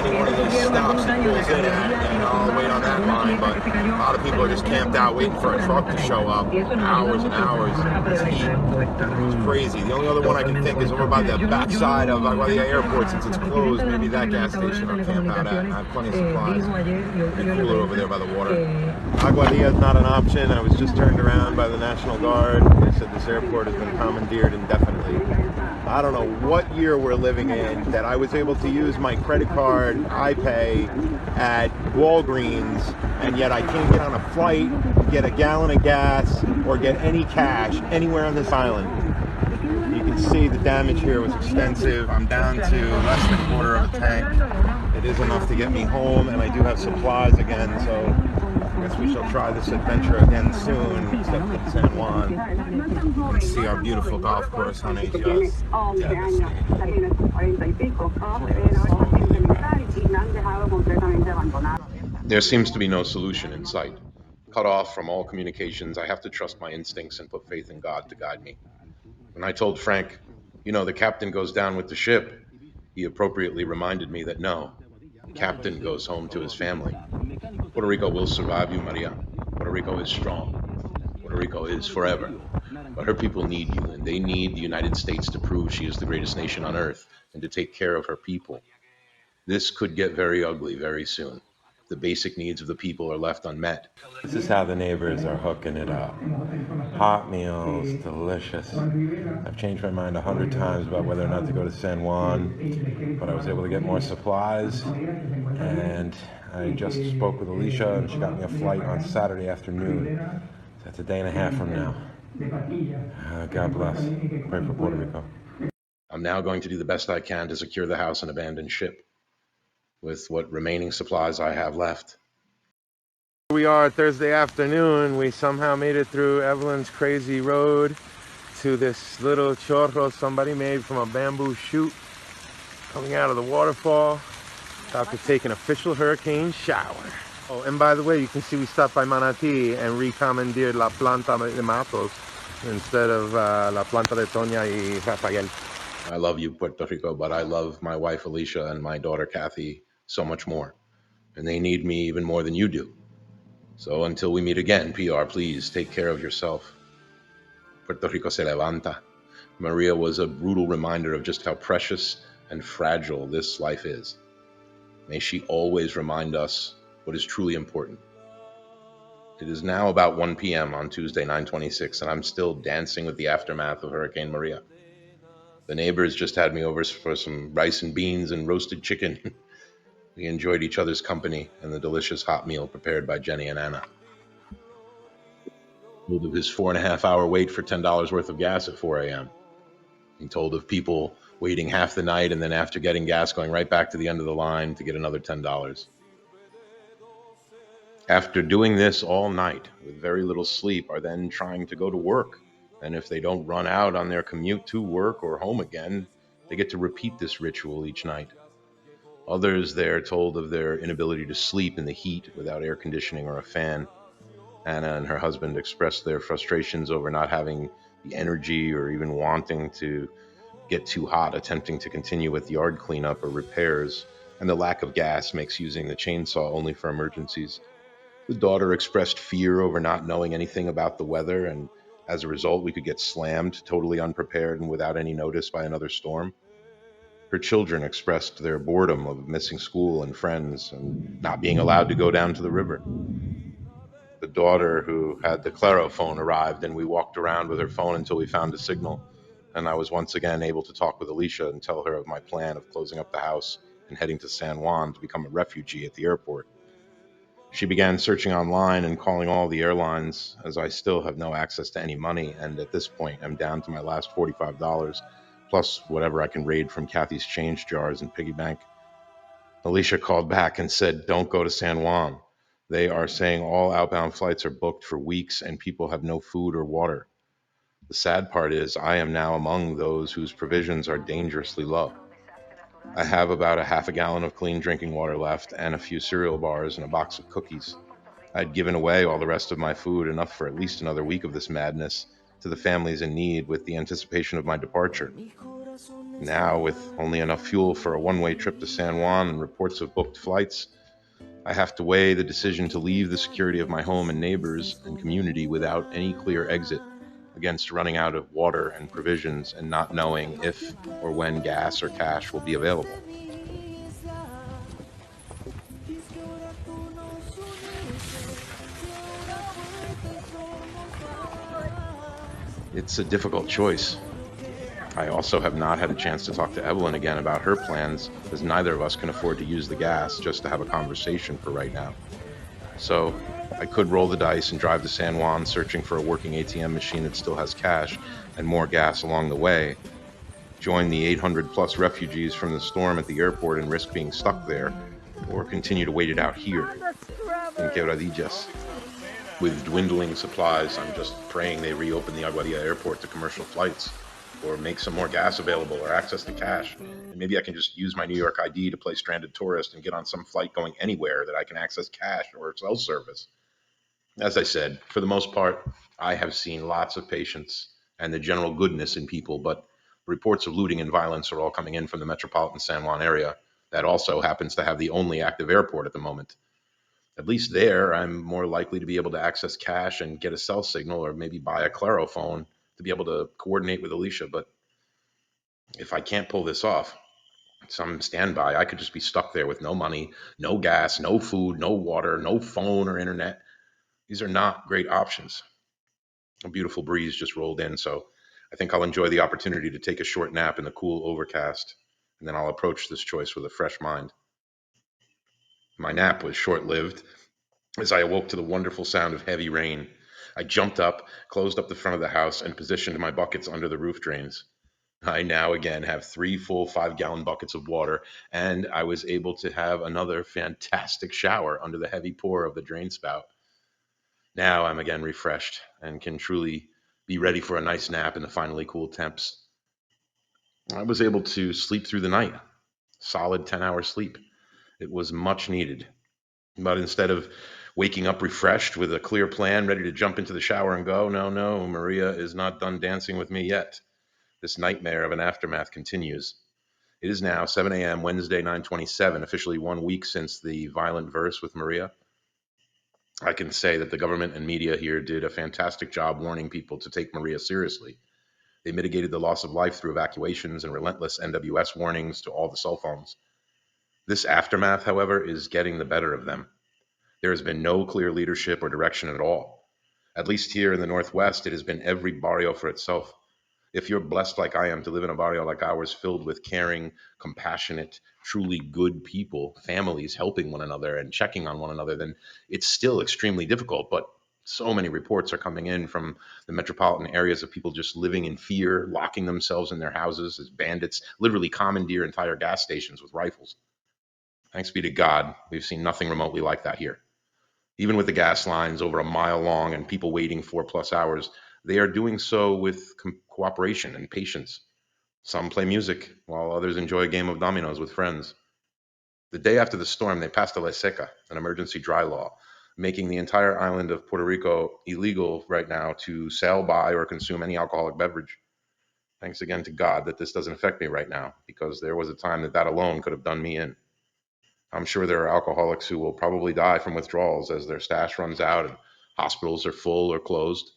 C: any one of those stops he pulls in at, and I'll wait on that line. But a lot of people are just camped out waiting for a truck to show up. Hours and hours. It's heat. It's crazy. The only other one I can think is over by the backside of by the airport, since it's closed. Maybe that gas station I'll camp out at. I have plenty of supplies. Pretty cooler over there by the water. Aguadilla is not an option. I was just turned around by the National Guard. They said this airport has been commandeered indefinitely. I don't know what year we're living in that I was able to use my credit card, iPay, at Walgreens, and yet I can't get on a flight, get a gallon of gas, or get any cash anywhere on this island. You can see the damage here was extensive. I'm down to less than a quarter of a tank. It is enough to get me home, and I do have supplies again, so I guess we shall try this adventure again soon, except in San Juan. You can see our beautiful golf course, honey, just devastating.
A: There seems to be no solution in sight. Cut off from all communications, I have to trust my instincts and put faith in God to guide me. When I told Frank, the captain goes down with the ship, he appropriately reminded me that no, the captain goes home to his family. Puerto Rico will survive you, Maria. Puerto Rico is strong. Puerto Rico is forever. But her people need you, and they need the United States to prove she is the greatest nation on earth and to take care of her people. This could get very ugly very soon. The basic needs of the people are left unmet.
E: This is how the neighbors are hooking it up. Hot meals, delicious. I've changed my mind 100 times about whether or not to go to San Juan, but I was able to get more supplies, and I just spoke with Alicia, and she got me a flight on Saturday afternoon. That's a day and a half from now. God bless. Pray for Puerto Rico.
A: I'm now going to do the best I can to secure the house and abandon ship with what remaining supplies I have left.
C: Here we are Thursday afternoon. We somehow made it through Evelyn's crazy road to this little chorro somebody made from a bamboo shoot coming out of the waterfall. About to take an official hurricane shower. Oh, and by the way, you can see we stopped by Manatí and recommandeered La Planta de Matos instead of La Planta de Toña y Rafael.
A: I love you, Puerto Rico, but I love my wife Alicia and my daughter Kathy so much more. And they need me even more than you do. So until we meet again, PR, please take care of yourself. Puerto Rico Se Levanta. Maria was a brutal reminder of just how precious and fragile this life is. May she always remind us what is truly important. It is now about 1 p.m. on Tuesday, 9/26, and I'm still dancing with the aftermath of Hurricane Maria. The neighbors just had me over for some rice and beans and roasted chicken. We enjoyed each other's company and the delicious hot meal prepared by Jenny and Anna. Told of his 4.5 hour wait for $10 worth of gas at 4 a.m. He told of people waiting half the night and then after getting gas going right back to the end of the line to get another $10. After doing this all night with very little sleep, are then trying to go to work. And if they don't run out on their commute to work or home again, they get to repeat this ritual each night. Others there told of their inability to sleep in the heat without air conditioning or a fan. Anna and her husband expressed their frustrations over not having the energy or even wanting to get too hot, attempting to continue with yard cleanup or repairs, and the lack of gas makes using the chainsaw only for emergencies. The daughter expressed fear over not knowing anything about the weather, and as a result, we could get slammed totally unprepared and without any notice by another storm. Her children expressed their boredom of missing school and friends and not being allowed to go down to the river. The daughter who had the Claro phone arrived, and we walked around with her phone until we found a signal. And I was once again able to talk with Alicia and tell her of my plan of closing up the house and heading to San Juan to become a refugee at the airport. She began searching online and calling all the airlines, as I still have no access to any money, and at this point I'm down to my last $45, plus whatever I can raid from Kathy's change jars and piggy bank. Alicia called back and said, "Don't go to San Juan. They are saying all outbound flights are booked for weeks and people have no food or water. The sad part is, I am now among those whose provisions are dangerously low. I have about a half a gallon of clean drinking water left and a few cereal bars and a box of cookies. I'd given away all the rest of my food, enough for at least another week of this madness, to the families in need with the anticipation of my departure. Now, with only enough fuel for a one-way trip to San Juan and reports of booked flights, I have to weigh the decision to leave the security of my home and neighbors and community without any clear exit against running out of water and provisions and not knowing if or when gas or cash will be available." It's a difficult choice. I also have not had a chance to talk to Evelyn again about her plans, as neither of us can afford to use the gas just to have a conversation for right now. So I could roll the dice and drive to San Juan searching for a working ATM machine that still has cash and more gas along the way, join the 800 plus refugees from the storm at the airport and risk being stuck there, or continue to wait it out here in Quebradillas. With dwindling supplies, I'm just praying they reopen the Aguadilla airport to commercial flights, or make some more gas available or access to cash. And maybe I can just use my New York ID to play stranded tourist and get on some flight going anywhere that I can access cash or cell service. As I said, for the most part, I have seen lots of patience and the general goodness in people, but reports of looting and violence are all coming in from the metropolitan San Juan area. That also happens to have the only active airport at the moment. At least there, I'm more likely to be able to access cash and get a cell signal or maybe buy a Claro phone to be able to coordinate with Alicia. But if I can't pull this off, some standby, I could just be stuck there with no money, no gas, no food, no water, no phone or internet. These are not great options. A beautiful breeze just rolled in, so I think I'll enjoy the opportunity to take a short nap in the cool overcast, and then I'll approach this choice with a fresh mind. My nap was short lived as I awoke to the wonderful sound of heavy rain. I jumped up, closed up the front of the house, and positioned my buckets under the roof drains. I now again have three full 5 gallon buckets of water, and I was able to have another fantastic shower under the heavy pour of the drain spout. Now I'm again refreshed and can truly be ready for a nice nap in the finally cool temps. I was able to sleep through the night, solid 10-hour sleep. It was much needed. But instead of waking up refreshed with a clear plan, ready to jump into the shower and go, no, no, Maria is not done dancing with me yet. This nightmare of an aftermath continues. It is now 7 a.m. Wednesday, 9/27, officially 1 week since the violent verse with Maria. I can say that the government and media here did a fantastic job warning people to take Maria seriously. They mitigated the loss of life through evacuations and relentless NWS warnings to all the cell phones. This aftermath, however, is getting the better of them. There has been no clear leadership or direction at all. At least here in the Northwest, it has been every barrio for itself. If you're blessed like I am to live in a barrio like ours, filled with caring, compassionate, truly good people, families helping one another and checking on one another, then it's still extremely difficult. But so many reports are coming in from the metropolitan areas of people just living in fear, locking themselves in their houses as bandits literally commandeer entire gas stations with rifles. Thanks be to God, we've seen nothing remotely like that here. Even with the gas lines over a mile long and people waiting 4+ hours, they are doing so with cooperation and patience. Some play music, while others enjoy a game of dominoes with friends. The day after the storm, they passed a ley seca, an emergency dry law, making the entire island of Puerto Rico illegal right now to sell, buy, or consume any alcoholic beverage. Thanks again to God that this doesn't affect me right now, because there was a time that alone could have done me in. I'm sure there are alcoholics who will probably die from withdrawals as their stash runs out and hospitals are full or closed.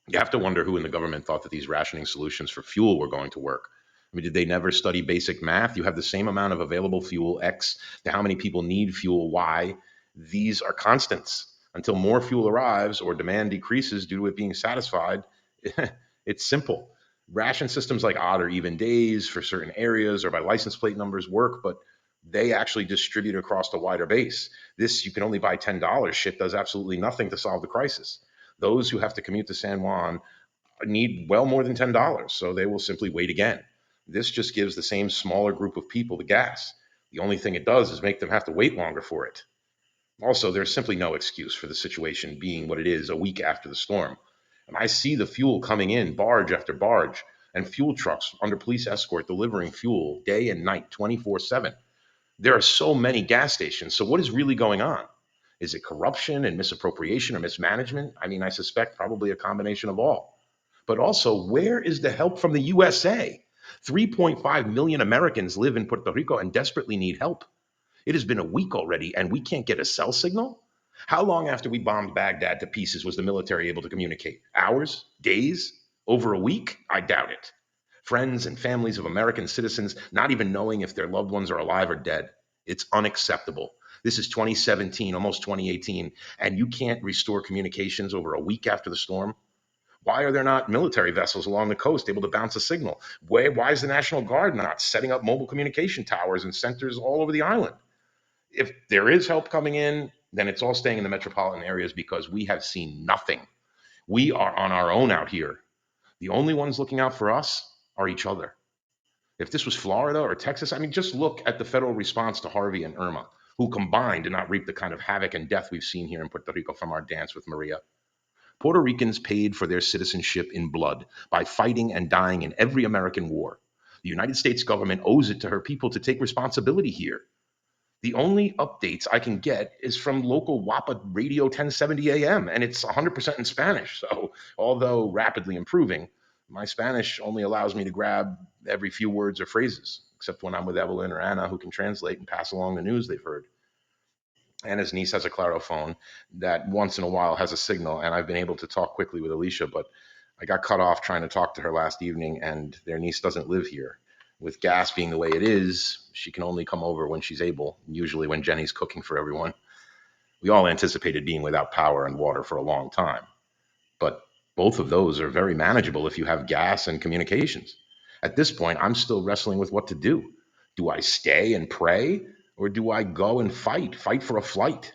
A: You have to wonder who in the government thought that these rationing solutions for fuel were going to work. I mean, did they never study basic math? You have the same amount of available fuel, X, to how many people need fuel, Y. These are constants. Until more fuel arrives or demand decreases due to it being satisfied, it's simple. Ration systems like odd or even days for certain areas or by license plate numbers work, but they actually distribute across a wider base. This, you can only buy $10 shit, does absolutely nothing to solve the crisis. Those who have to commute to San Juan need well more than $10, so they will simply wait again. This just gives the same smaller group of people the gas. The only thing it does is make them have to wait longer for it. Also, there's simply no excuse for the situation being what it is a week after the storm. And I see the fuel coming in barge after barge, and fuel trucks under police escort delivering fuel day and night, 24/7. There are so many gas stations. So what is really going on? Is it corruption and misappropriation or mismanagement? I mean, I suspect probably a combination of all. But also, where is the help from the USA? 3.5 million Americans live in Puerto Rico and desperately need help. It has been a week already and we can't get a cell signal? How long after we bombed Baghdad to pieces was the military able to communicate? Hours? Days? Over a week? I doubt it. Friends and families of American citizens not even knowing if their loved ones are alive or dead. It's unacceptable. This is 2017, almost 2018, and you can't restore communications over a week after the storm? Why are there not military vessels along the coast able to bounce a signal? Why is the National Guard not setting up mobile communication towers and centers all over the island? If there is help coming in, then it's all staying in the metropolitan areas because we have seen nothing. We are on our own out here. The only ones looking out for us are each other. If this was Florida or Texas, I mean, just look at the federal response to Harvey and Irma, who combined did not reap the kind of havoc and death we've seen here in Puerto Rico from our dance with Maria. Puerto Ricans paid for their citizenship in blood by fighting and dying in every American war. The United States government owes it to her people to take responsibility here. The only updates I can get is from local WAPA Radio 1070 AM, and it's 100% in Spanish. So, although rapidly improving, my Spanish only allows me to grab every few words or phrases, except when I'm with Evelyn or Anna, who can translate and pass along the news they've heard. Anna's niece has a Claro phone that once in a while has a signal, and I've been able to talk quickly with Alicia, but I got cut off trying to talk to her last evening, and their niece doesn't live here. With gas being the way it is, she can only come over when she's able, usually when Jenny's cooking for everyone. We all anticipated being without power and water for a long time, but both of those are very manageable if you have gas and communications. At this point, I'm still wrestling with what to do. Do I stay and pray, or do I go and fight for a flight?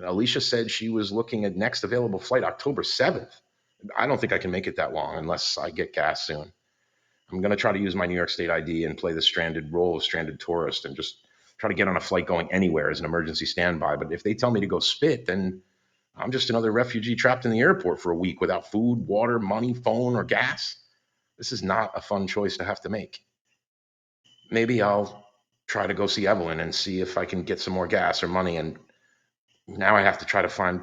A: Alicia said she was looking at next available flight October 7th. I don't think I can make it that long unless I get gas soon. I'm going to try to use my New York State ID and play the stranded role of stranded tourist and just try to get on a flight going anywhere as an emergency standby. But if they tell me to go spit, then I'm just another refugee trapped in the airport for a week without food, water, money, phone, or gas. This is not a fun choice to have to make. Maybe I'll try to go see Evelyn and see if I can get some more gas or money. And now I have to try to find.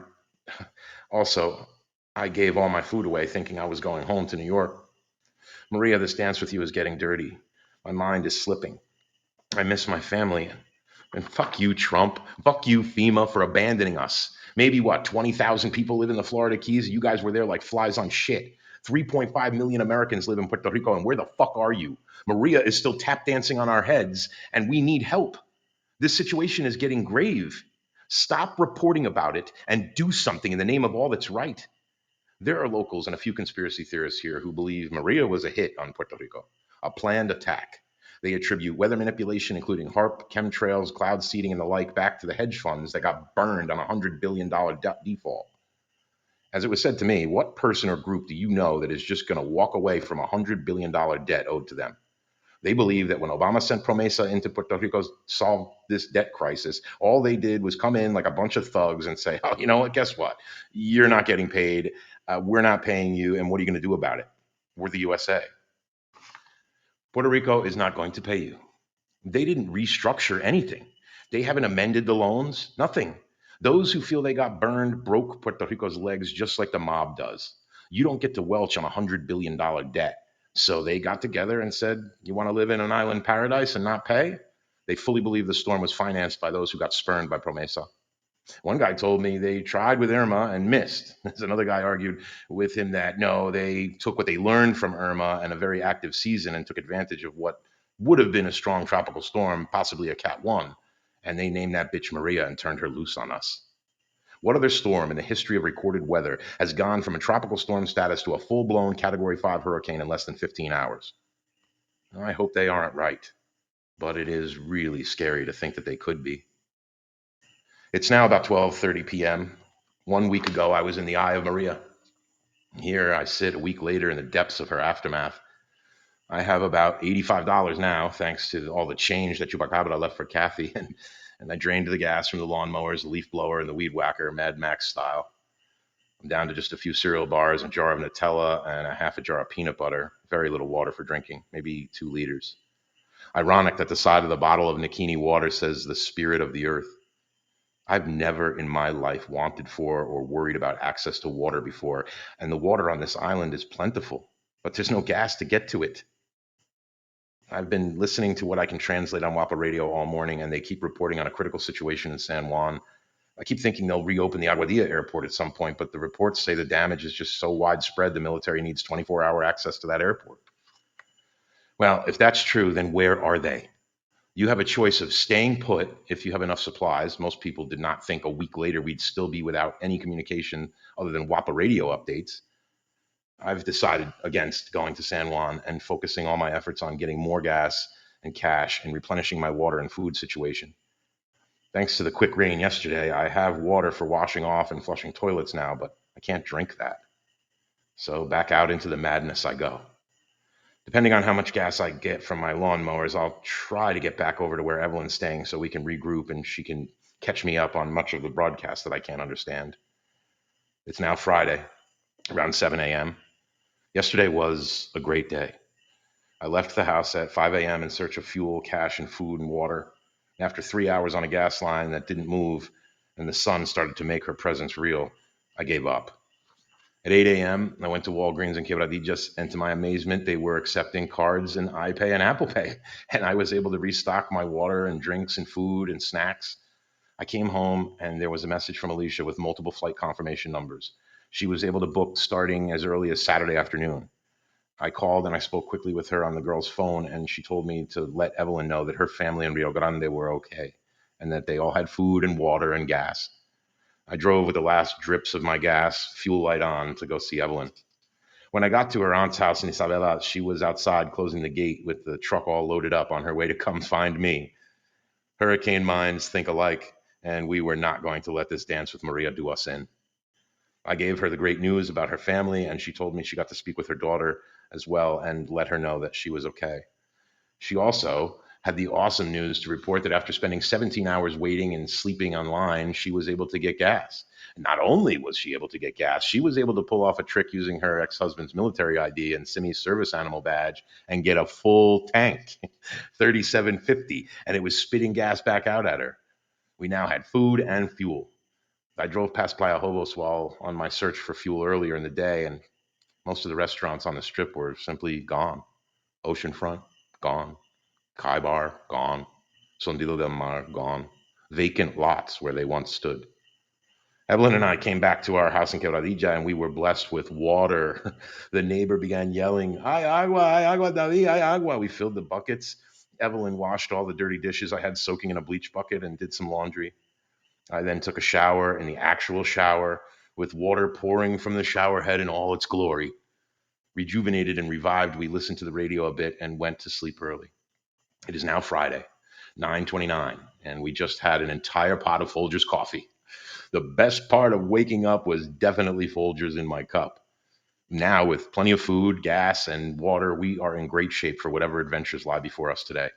A: Also, I gave all my food away thinking I was going home to New York. Maria, this dance with you is getting dirty. My mind is slipping. I miss my family. And fuck you, Trump. Fuck you, FEMA, for abandoning us. Maybe what, 20,000 people live in the Florida Keys? You guys were there like flies on shit. 3.5 million Americans live in Puerto Rico, and where the fuck are you? Maria is still tap dancing on our heads, and we need help. This situation is getting grave. Stop reporting about it and do something in the name of all that's right. There are locals and a few conspiracy theorists here who believe Maria was a hit on Puerto Rico, a planned attack. They attribute weather manipulation, including HARP, chemtrails, cloud seeding, and the like, back to the hedge funds that got burned on a $100 billion default. As it was said to me, what person or group do you know that is just going to walk away from a $100 billion debt owed to them? They believe that when Obama sent Promesa into Puerto Rico to solve this debt crisis, all they did was come in like a bunch of thugs and say, oh, you know what? Guess what? You're not getting paid. We're not paying you. And what are you going to do about it? We're the USA. Puerto Rico is not going to pay you. They didn't restructure anything. They haven't amended the loans, nothing. Those who feel they got burned broke Puerto Rico's legs just like the mob does. You don't get to welch on a $100 billion debt. So they got together and said, you want to live in an island paradise and not pay? They fully believe the storm was financed by those who got spurned by Promesa. One guy told me they tried with Irma and missed. There's another guy argued with him that no, they took what they learned from Irma and a very active season and took advantage of what would have been a strong tropical storm, possibly a Cat 1, and they named that bitch Maria and turned her loose on us. What other storm in the history of recorded weather has gone from a tropical storm status to a full-blown Category 5 hurricane in less than 15 hours? I hope they aren't right, but it is really scary to think that they could be. It's now about 12:30 p.m. 1 week ago, I was in the eye of Maria. Here I sit a week later in the depths of her aftermath. I have about $85 now, thanks to all the change that Chupacabra left for Kathy, and I drained the gas from the lawnmowers, the leaf blower, and the weed whacker, Mad Max style. I'm down to just a few cereal bars, a jar of Nutella, and a half a jar of peanut butter. Very little water for drinking, maybe 2 liters. Ironic that the side of the bottle of Nikini water says the spirit of the earth. I've never in my life wanted for or worried about access to water before, and the water on this island is plentiful, but there's no gas to get to it. I've been listening to what I can translate on WAPA radio all morning, and they keep reporting on a critical situation in San Juan. I keep thinking they'll reopen the Aguadilla airport at some point, but the reports say the damage is just so widespread the military needs 24-hour access to that airport. Well, if that's true, then where are they? You have a choice of staying put if you have enough supplies. Most people did not think a week later we'd still be without any communication other than WAPA radio updates. I've decided against going to San Juan and focusing all my efforts on getting more gas and cash and replenishing my water and food situation. Thanks to the quick rain yesterday, I have water for washing off and flushing toilets now, but I can't drink that. So back out into the madness I go. Depending on how much gas I get from my lawnmowers, I'll try to get back over to where Evelyn's staying so we can regroup and she can catch me up on much of the broadcast that I can't understand. It's now Friday, around 7 a.m. Yesterday was a great day. I left the house at 5 a.m. in search of fuel, cash, and food and water. After 3 hours on a gas line that didn't move and the sun started to make her presence real, I gave up. At 8 a.m., I went to Walgreens in Quebradillas, and to my amazement, they were accepting cards and iPay and Apple Pay, and I was able to restock my water and drinks and food and snacks. I came home, and there was a message from Alicia with multiple flight confirmation numbers. She was able to book starting as early as Saturday afternoon. I called and I spoke quickly with her on the girl's phone, and she told me to let Evelyn know that her family in Rio Grande were okay, and that they all had food and water and gas. I drove with the last drips of my gas, fuel light on, to go see Evelyn. When I got to her aunt's house in Isabela, she was outside closing the gate with the truck all loaded up on her way to come find me. Hurricane minds think alike, and we were not going to let this dance with Maria do us in. I gave her the great news about her family, and she told me she got to speak with her daughter as well and let her know that she was okay. She also had the awesome news to report that after spending 17 hours waiting and sleeping online, she was able to get gas. Not only was she able to get gas, she was able to pull off a trick using her ex-husband's military ID and Simi's service animal badge and get a full tank, 3750, and it was spitting gas back out at her. We now had food and fuel. I drove past Playa Hobos while on my search for fuel earlier in the day, and Most of the restaurants on the strip were simply gone. Oceanfront, gone. Kai Bar, gone. Sondido del Mar, gone. Vacant lots where they once stood. Evelyn and I came back to our house in Quebradilla and we were blessed with water. The neighbor began yelling, hay agua, David, hay agua. We filled the buckets. Evelyn washed all the dirty dishes I had soaking in a bleach bucket and did some laundry. I then took a shower in the actual shower with water pouring from the shower head in all its glory. Rejuvenated and revived, we listened to the radio a bit and went to sleep early. It is now Friday, 9:29, and we just had an entire pot of Folgers coffee. The best part of waking up was definitely Folgers in my cup. Now, with plenty of food, gas, and water, we are in great shape for whatever adventures lie before us today.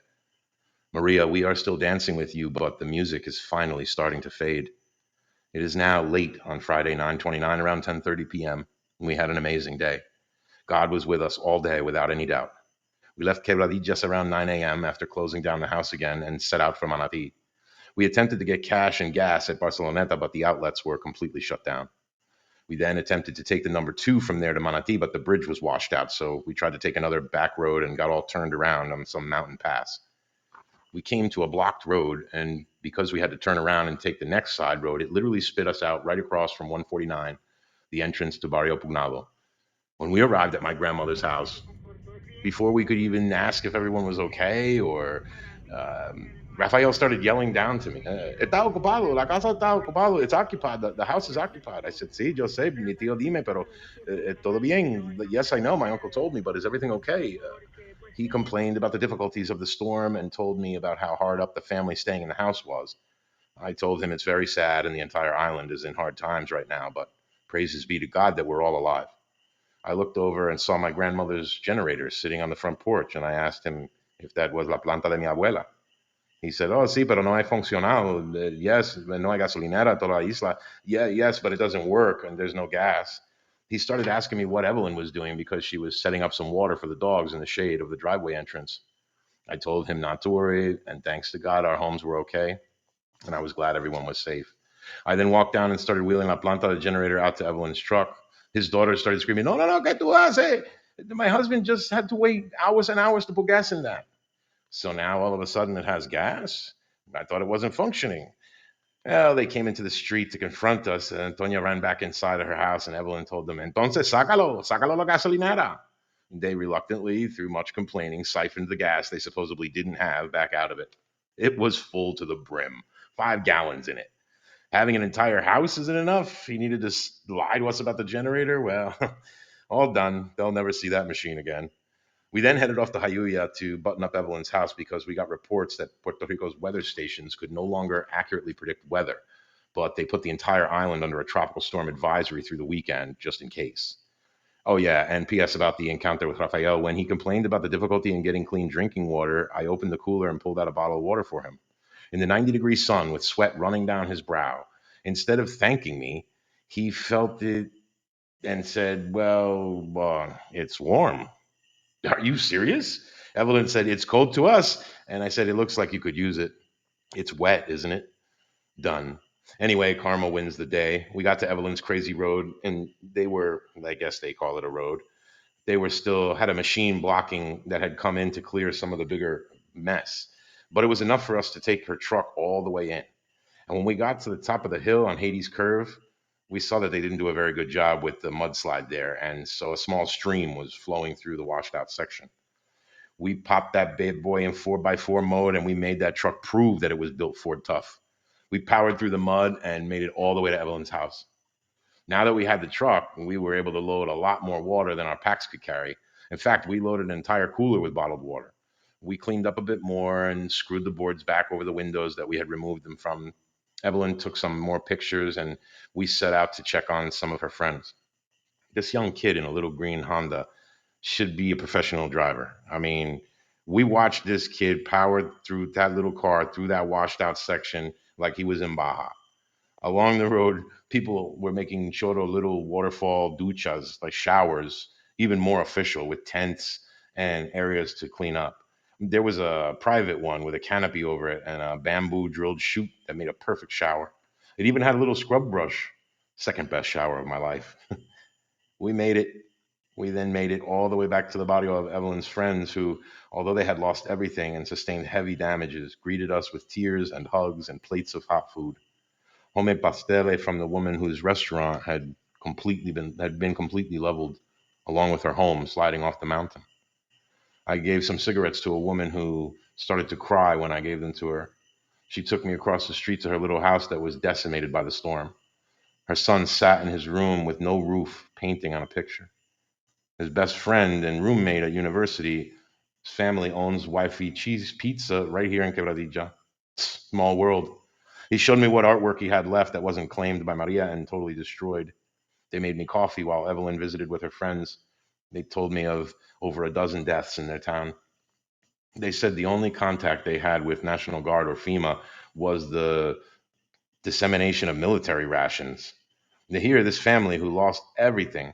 A: Maria, we are still dancing with you, but the music is finally starting to fade. It is now late on Friday, 9:29, around 10:30 p.m. We had an amazing day. God was with us all day without any doubt. We left Quebradillas around 9 a.m. after closing down the house again and set out for Manatí. We attempted to get cash and gas at Barceloneta, but the outlets were completely shut down. We then attempted to take the number 2 from there to Manatí, but the bridge was washed out, so we tried to take another back road and got all turned around on some mountain pass. We came to a blocked road, and because we had to turn around and take the next side road, it literally spit us out right across from 149, the entrance to Barrio Pugnado. When we arrived at my grandmother's house, before we could even ask if everyone was okay or Rafael started yelling down to me, está ocupado, la casa está ocupado, it's occupied, the house is occupied. I said, sí, yo sé, mi tío dime, pero todo bien. Yes, I know, my uncle told me, but is everything okay? He complained about the difficulties of the storm and told me about how hard up the family staying in the house was. I told him it's very sad and the entire island is in hard times right now, but praises be to God that we're all alive. I looked over and saw my grandmother's generator sitting on the front porch, and I asked him if that was la planta de mi abuela. He said, "Oh, sí, pero no hay funcionado. Yes, no hay gasolinera toda la isla. Yeah, yes, but it doesn't work, and there's no gas." He started asking me what Evelyn was doing because she was setting up some water for the dogs in the shade of the driveway entrance. I told him not to worry, and thanks to God, our homes were okay, and I was glad everyone was safe. I then walked down and started wheeling La Planta, the generator, out to Evelyn's truck. His daughter started screaming, "No, no, no, ¿qué tú haces? My husband just had to wait hours and hours to put gas in that." So now all of a sudden it has gas? I thought it wasn't functioning. Well, they came into the street to confront us, and Antonia ran back inside of her house, and Evelyn told them, "Entonces, sácalo la gasolinera." They reluctantly, through much complaining, siphoned the gas they supposedly didn't have back out of it. It was full to the brim, 5 gallons in it. Having an entire house isn't enough. He needed to lie to us about the generator. Well, all done. They'll never see that machine again. We then headed off to Jayuya to button up Evelyn's house because we got reports that Puerto Rico's weather stations could no longer accurately predict weather, but they put the entire island under a tropical storm advisory through the weekend just in case. Oh, yeah, and P.S. about the encounter with Rafael. When he complained about the difficulty in getting clean drinking water, I opened the cooler and pulled out a bottle of water for him. In the 90-degree sun with sweat running down his brow, instead of thanking me, he felt it and said, "Well, it's warm." "Are you serious?" Evelyn said, "It's cold to us." And I said, "It looks like you could use it. It's wet, isn't it?" Done. Anyway, karma wins the day. We got to Evelyn's crazy road, and they were, I guess they call it a road. They were still had a machine blocking that had come in to clear some of the bigger mess. But it was enough for us to take her truck all the way in. And when we got to the top of the hill on Hades Curve, we saw that they didn't do a very good job with the mudslide there. And so a small stream was flowing through the washed out section. We popped that bad boy in 4x4 mode and we made that truck prove that it was built Ford tough. We powered through the mud and made it all the way to Evelyn's house. Now that we had the truck, we were able to load a lot more water than our packs could carry. In fact, we loaded an entire cooler with bottled water. We cleaned up a bit more and screwed the boards back over the windows that we had removed them from. Evelyn took some more pictures and we set out to check on some of her friends. This young kid in a little green Honda should be a professional driver. I mean, we watched this kid power through that little car, through that washed out section like he was in Baja. Along the road, people were making choro little waterfall duchas, like showers, even more official with tents and areas to clean up. There was a private one with a canopy over it and a bamboo drilled chute that made a perfect shower. It even had a little scrub brush. Second best shower of my life. We made it. We then made it all the way back to the barrio of Evelyn's friends, who, although they had lost everything and sustained heavy damages, greeted us with tears and hugs and plates of hot food. Homemade pastele from the woman whose restaurant had been completely leveled, along with her home sliding off the mountain. I gave some cigarettes to a woman who started to cry when I gave them to her. She took me across the street to her little house that was decimated by the storm. Her son sat in his room with no roof, painting on a picture. His best friend and roommate at university, his family owns wifey cheese pizza right here in Quebradilla. Small world. He showed me what artwork he had left that wasn't claimed by Maria and totally destroyed. They made me coffee while Evelyn visited with her friends. They told me of over a dozen deaths in their town. They said the only contact they had with National Guard or FEMA was the dissemination of military rations. Here, this family who lost everything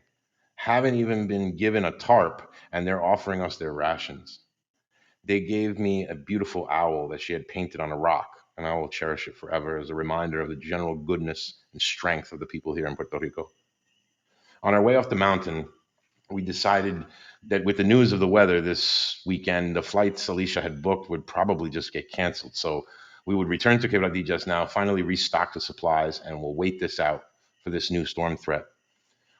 A: haven't even been given a tarp, and they're offering us their rations. They gave me a beautiful owl that she had painted on a rock, and I will cherish it forever as a reminder of the general goodness and strength of the people here in Puerto Rico. On our way off the mountain, we decided that with the news of the weather this weekend, the flights Alicia had booked would probably just get canceled. So we would return to Quebradillas now, finally restock the supplies, and we'll wait this out for this new storm threat.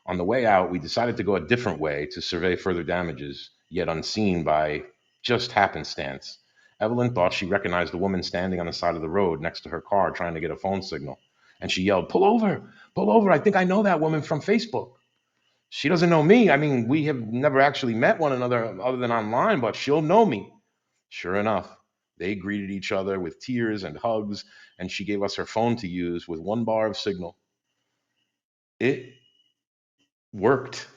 A: On the way out, we decided to go a different way to survey further damages, yet unseen by just happenstance. Evelyn thought she recognized the woman standing on the side of the road next to her car trying to get a phone signal. And she yelled, "Pull over! Pull over! I think I know that woman from Facebook." She doesn't know me. I mean, we have never actually met one another other than online, but she'll know me. Sure enough, they greeted each other with tears and hugs, and she gave us her phone to use with one bar of signal. It worked.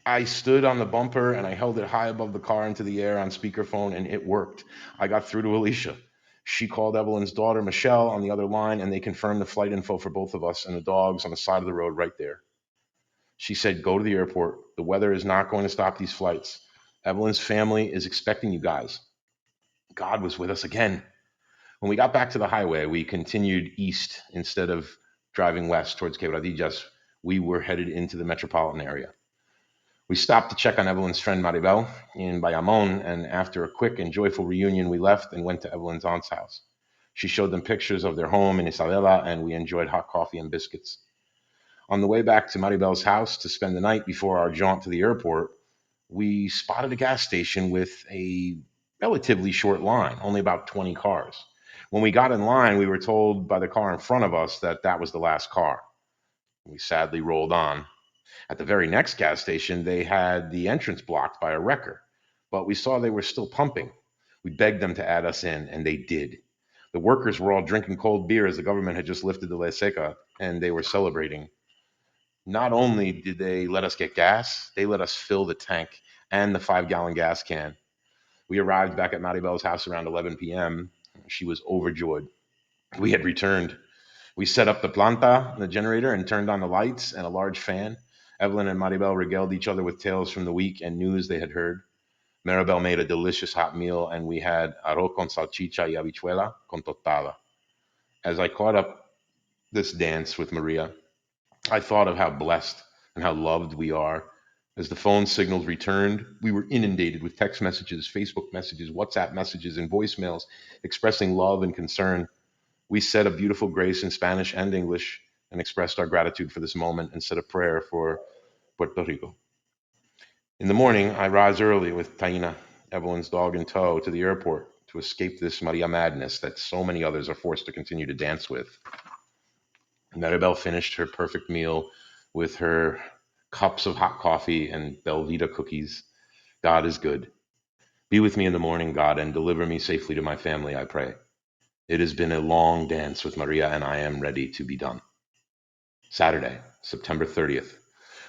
A: I stood on the bumper and I held it high above the car into the air on speakerphone, and it worked. I got through to Alicia. She called Evelyn's daughter, Michelle, on the other line, and they confirmed the flight info for both of us and the dogs on the side of the road right there. She said, "Go to the airport. The weather is not going to stop these flights. Evelyn's family is expecting you guys." God was with us again. When we got back to the highway, we continued east instead of driving west towards Quebradillas. We were headed into the metropolitan area. We stopped to check on Evelyn's friend Maribel in Bayamon, and after a quick and joyful reunion, we left and went to Evelyn's aunt's house. She showed them pictures of their home in Isabela, and we enjoyed hot coffee and biscuits. On the way back to Maribel's house to spend the night before our jaunt to the airport, we spotted a gas station with a relatively short line, only about 20 cars. When we got in line, we were told by the car in front of us that that was the last car. We sadly rolled on. At the very next gas station, they had the entrance blocked by a wrecker, but we saw they were still pumping. We begged them to add us in, and they did. The workers were all drinking cold beer as the government had just lifted the ley seca, and they were celebrating. Not only did they let us get gas, they let us fill the tank and the 5-gallon gas can. We arrived back at Maribel's house around 11 p.m. She was overjoyed. We had returned. We set up the planta, the generator, and turned on the lights and a large fan. Evelyn and Maribel regaled each other with tales from the week and news they had heard. Maribel made a delicious hot meal, and we had arroz con salchicha y habichuela con tostada. As I caught up this dance with Maria, I thought of how blessed and how loved we are. As the phone signals returned, we were inundated with text messages, Facebook messages, WhatsApp messages, and voicemails expressing love and concern. We said a beautiful grace in Spanish and English and expressed our gratitude for this moment and said a prayer for Puerto Rico. In the morning, I rise early with Taina, Evelyn's dog in tow, to the airport to escape this Maria madness that so many others are forced to continue to dance with. Maribel finished her perfect meal with her cups of hot coffee and Belvita cookies. God is good. Be with me in the morning, God, and deliver me safely to my family, I pray. It has been a long dance with Maria, and I am ready to be done. Saturday, September 30th.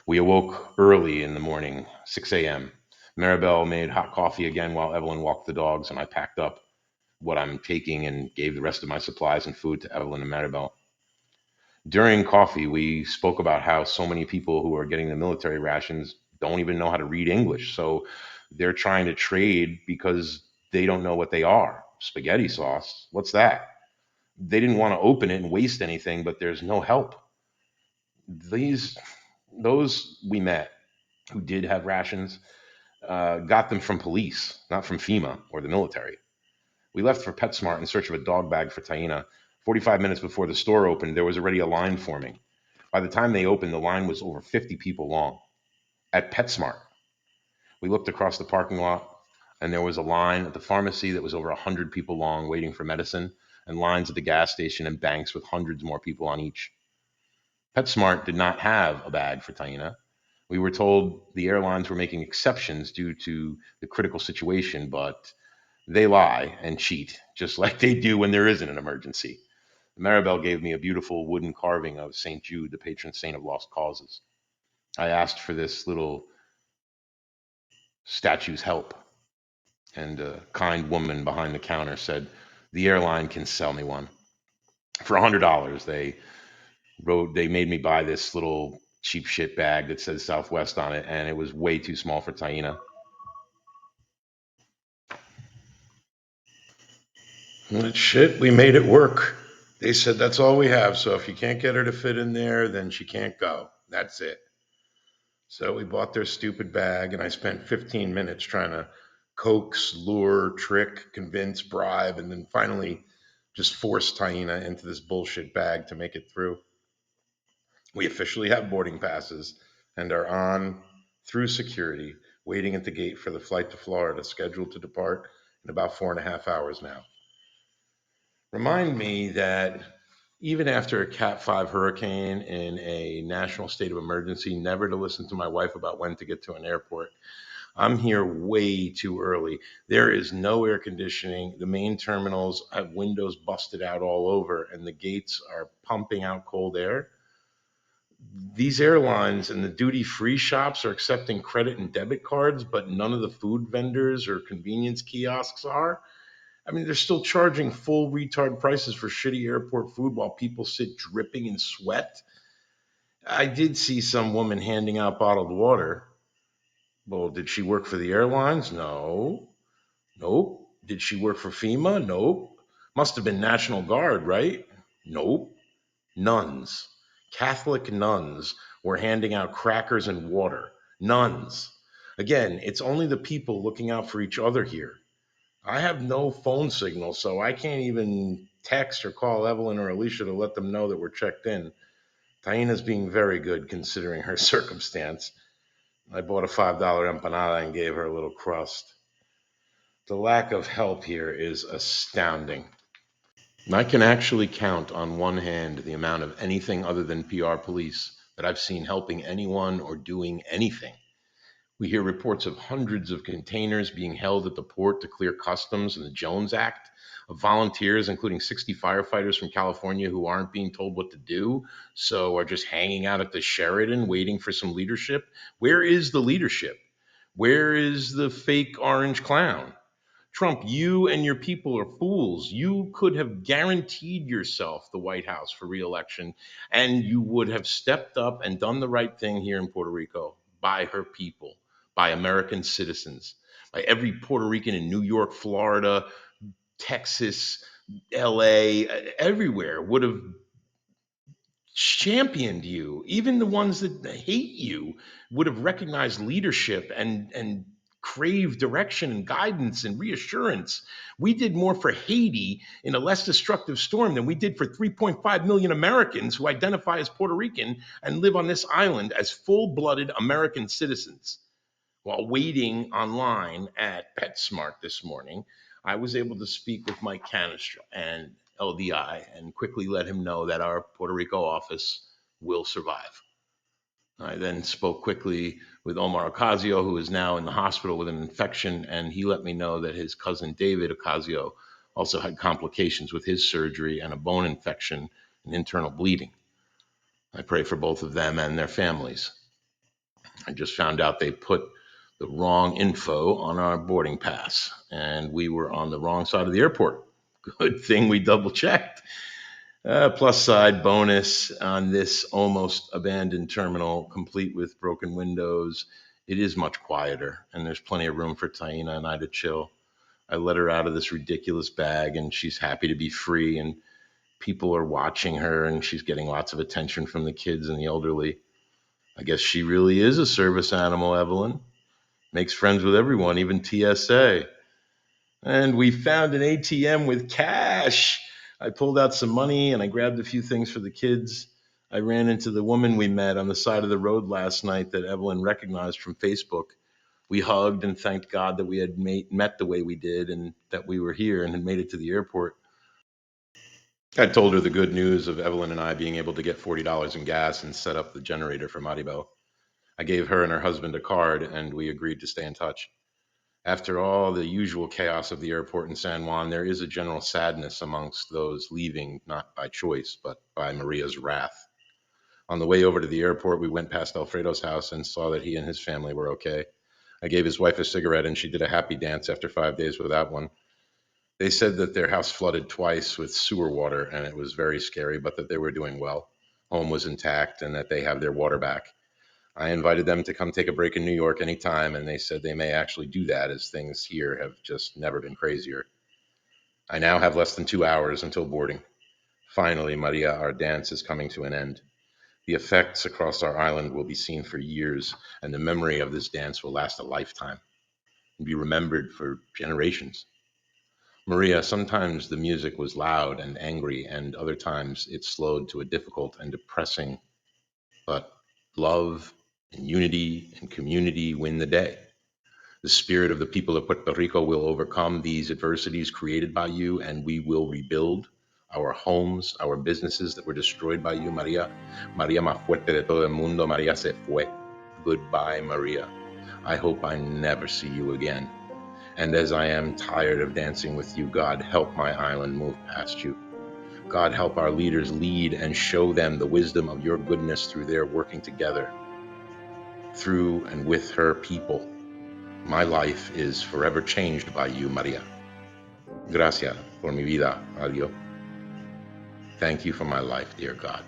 A: We awoke early in the morning, 6 a.m. Maribel made hot coffee again while Evelyn walked the dogs, and I packed up what I'm taking and gave the rest of my supplies and food to Evelyn and Maribel. During coffee, we spoke about how so many people who are getting the military rations don't even know how to read English. So they're trying to trade because they don't know what they are. Spaghetti sauce, what's that? They didn't want to open it and waste anything, but there's no help. These, those we met who did have rations got them from police, not from FEMA or the military. We left for PetSmart in search of a dog bag for Taina. 45 minutes before the store opened, there was already a line forming. By the time they opened, the line was over 50 people long. At PetSmart, we looked across the parking lot, and there was a line at the pharmacy that was over 100 people long waiting for medicine, and lines at the gas station and banks with hundreds more people on each. PetSmart did not have a bag for Taina. We were told the airlines were making exceptions due to the critical situation, but they lie and cheat, just like they do when there isn't an emergency. Maribel gave me a beautiful wooden carving of St. Jude, the patron saint of lost causes. I asked for this little statue's help, and a kind woman behind the counter said, the airline can sell me one. For $100, they made me buy this little cheap shit bag that says Southwest on it, and it was way too small for Taina. Shit, we made it work. They said that's all we have, so if you can't get her to fit in there, then she can't go. That's it. So we bought their stupid bag, and I spent 15 minutes trying to coax, lure, trick, convince, bribe, and then finally just force Taina into this bullshit bag to make it through. We officially have boarding passes and are on through security, waiting at the gate for the flight to Florida, scheduled to depart in about 4.5 hours now. Remind me that even after a Cat 5 hurricane in a national state of emergency, never to listen to my wife about when to get to an airport. I'm here way too early. There is no air conditioning. The main terminals have windows busted out all over, and the gates are pumping out cold air. These airlines and the duty free shops are accepting credit and debit cards, but none of the food vendors or convenience kiosks are. I mean, they're still charging full retard prices for shitty airport food while people sit dripping in sweat. I did see some woman handing out bottled water. Well, did she work for the airlines? No. Nope. Did she work for FEMA? Nope. Must have been National Guard, right? Nope. Nuns. Catholic nuns were handing out crackers and water. Nuns. Again, it's only the people looking out for each other here. I have no phone signal, so I can't even text or call Evelyn or Alicia to let them know that we're checked in. Taina's being very good considering her circumstance. I bought a $5 empanada and gave her a little crust. The lack of help here is astounding. I can actually count on one hand the amount of anything other than PR police that I've seen helping anyone or doing anything. We hear reports of hundreds of containers being held at the port to clear customs and the Jones Act, of volunteers, including 60 firefighters from California who aren't being told what to do, so are just hanging out at the Sheraton waiting for some leadership. Where is the leadership? Where is the fake orange clown? Trump, you and your people are fools. You could have guaranteed yourself the White House for reelection, and you would have stepped up and done the right thing here in Puerto Rico by her people, by American citizens, by every Puerto Rican in New York, Florida, Texas, LA, everywhere would have championed you. Even the ones that hate you would have recognized leadership and craved direction and guidance and reassurance. We did more for Haiti in a less destructive storm than we did for 3.5 million Americans who identify as Puerto Rican and live on this island as full-blooded American citizens. While waiting online at PetSmart this morning, I was able to speak with Mike Canister and LDI and quickly let him know that our Puerto Rico office will survive. I then spoke quickly with Omar Ocasio, who is now in the hospital with an infection, and he let me know that his cousin David Ocasio also had complications with his surgery and a bone infection and internal bleeding. I pray for both of them and their families. I just found out they put the wrong info on our boarding pass, and we were on the wrong side of the airport. Good thing we double checked. Plus side bonus on this almost abandoned terminal, complete with broken windows. It is much quieter, and there's plenty of room for Taina and I to chill. I let her out of this ridiculous bag, and she's happy to be free, and people are watching her, and she's getting lots of attention from the kids and the elderly. I guess she really is a service animal, Evelyn. Makes friends with everyone, even TSA. And we found an ATM with cash. I pulled out some money and I grabbed a few things for the kids. I ran into the woman we met on the side of the road last night that Evelyn recognized from Facebook. We hugged and thanked God that we had met the way we did and that we were here and had made it to the airport. I told her the good news of Evelyn and I being able to get $40 in gas and set up the generator for Maribel. I gave her and her husband a card and we agreed to stay in touch. After all the usual chaos of the airport in San Juan, there is a general sadness amongst those leaving, not by choice, but by Maria's wrath. On the way over to the airport, we went past Alfredo's house and saw that he and his family were okay. I gave his wife a cigarette and she did a happy dance after 5 days without one. They said that their house flooded twice with sewer water and it was very scary, but that they were doing well. Home was intact and that they have their water back. I invited them to come take a break in New York anytime, and they said they may actually do that as things here have just never been crazier. I now have less than 2 hours until boarding. Finally, Maria, our dance is coming to an end. The effects across our island will be seen for years, and the memory of this dance will last a lifetime and be remembered for generations. Maria, sometimes the music was loud and angry, and other times it slowed to a difficult and depressing, but love and unity and community win the day. The spirit of the people of Puerto Rico will overcome these adversities created by you, and we will rebuild our homes, our businesses that were destroyed by you, Maria. Maria más fuerte de todo el mundo, Maria se fue. Goodbye, Maria. I hope I never see you again. And as I am tired of dancing with you, God, help my island move past you. God, help our leaders lead and show them the wisdom of your goodness through their working together, through and with her people. My life is forever changed by you, Maria. Gracias por mi vida. Adiós. Thank you for my life, dear God.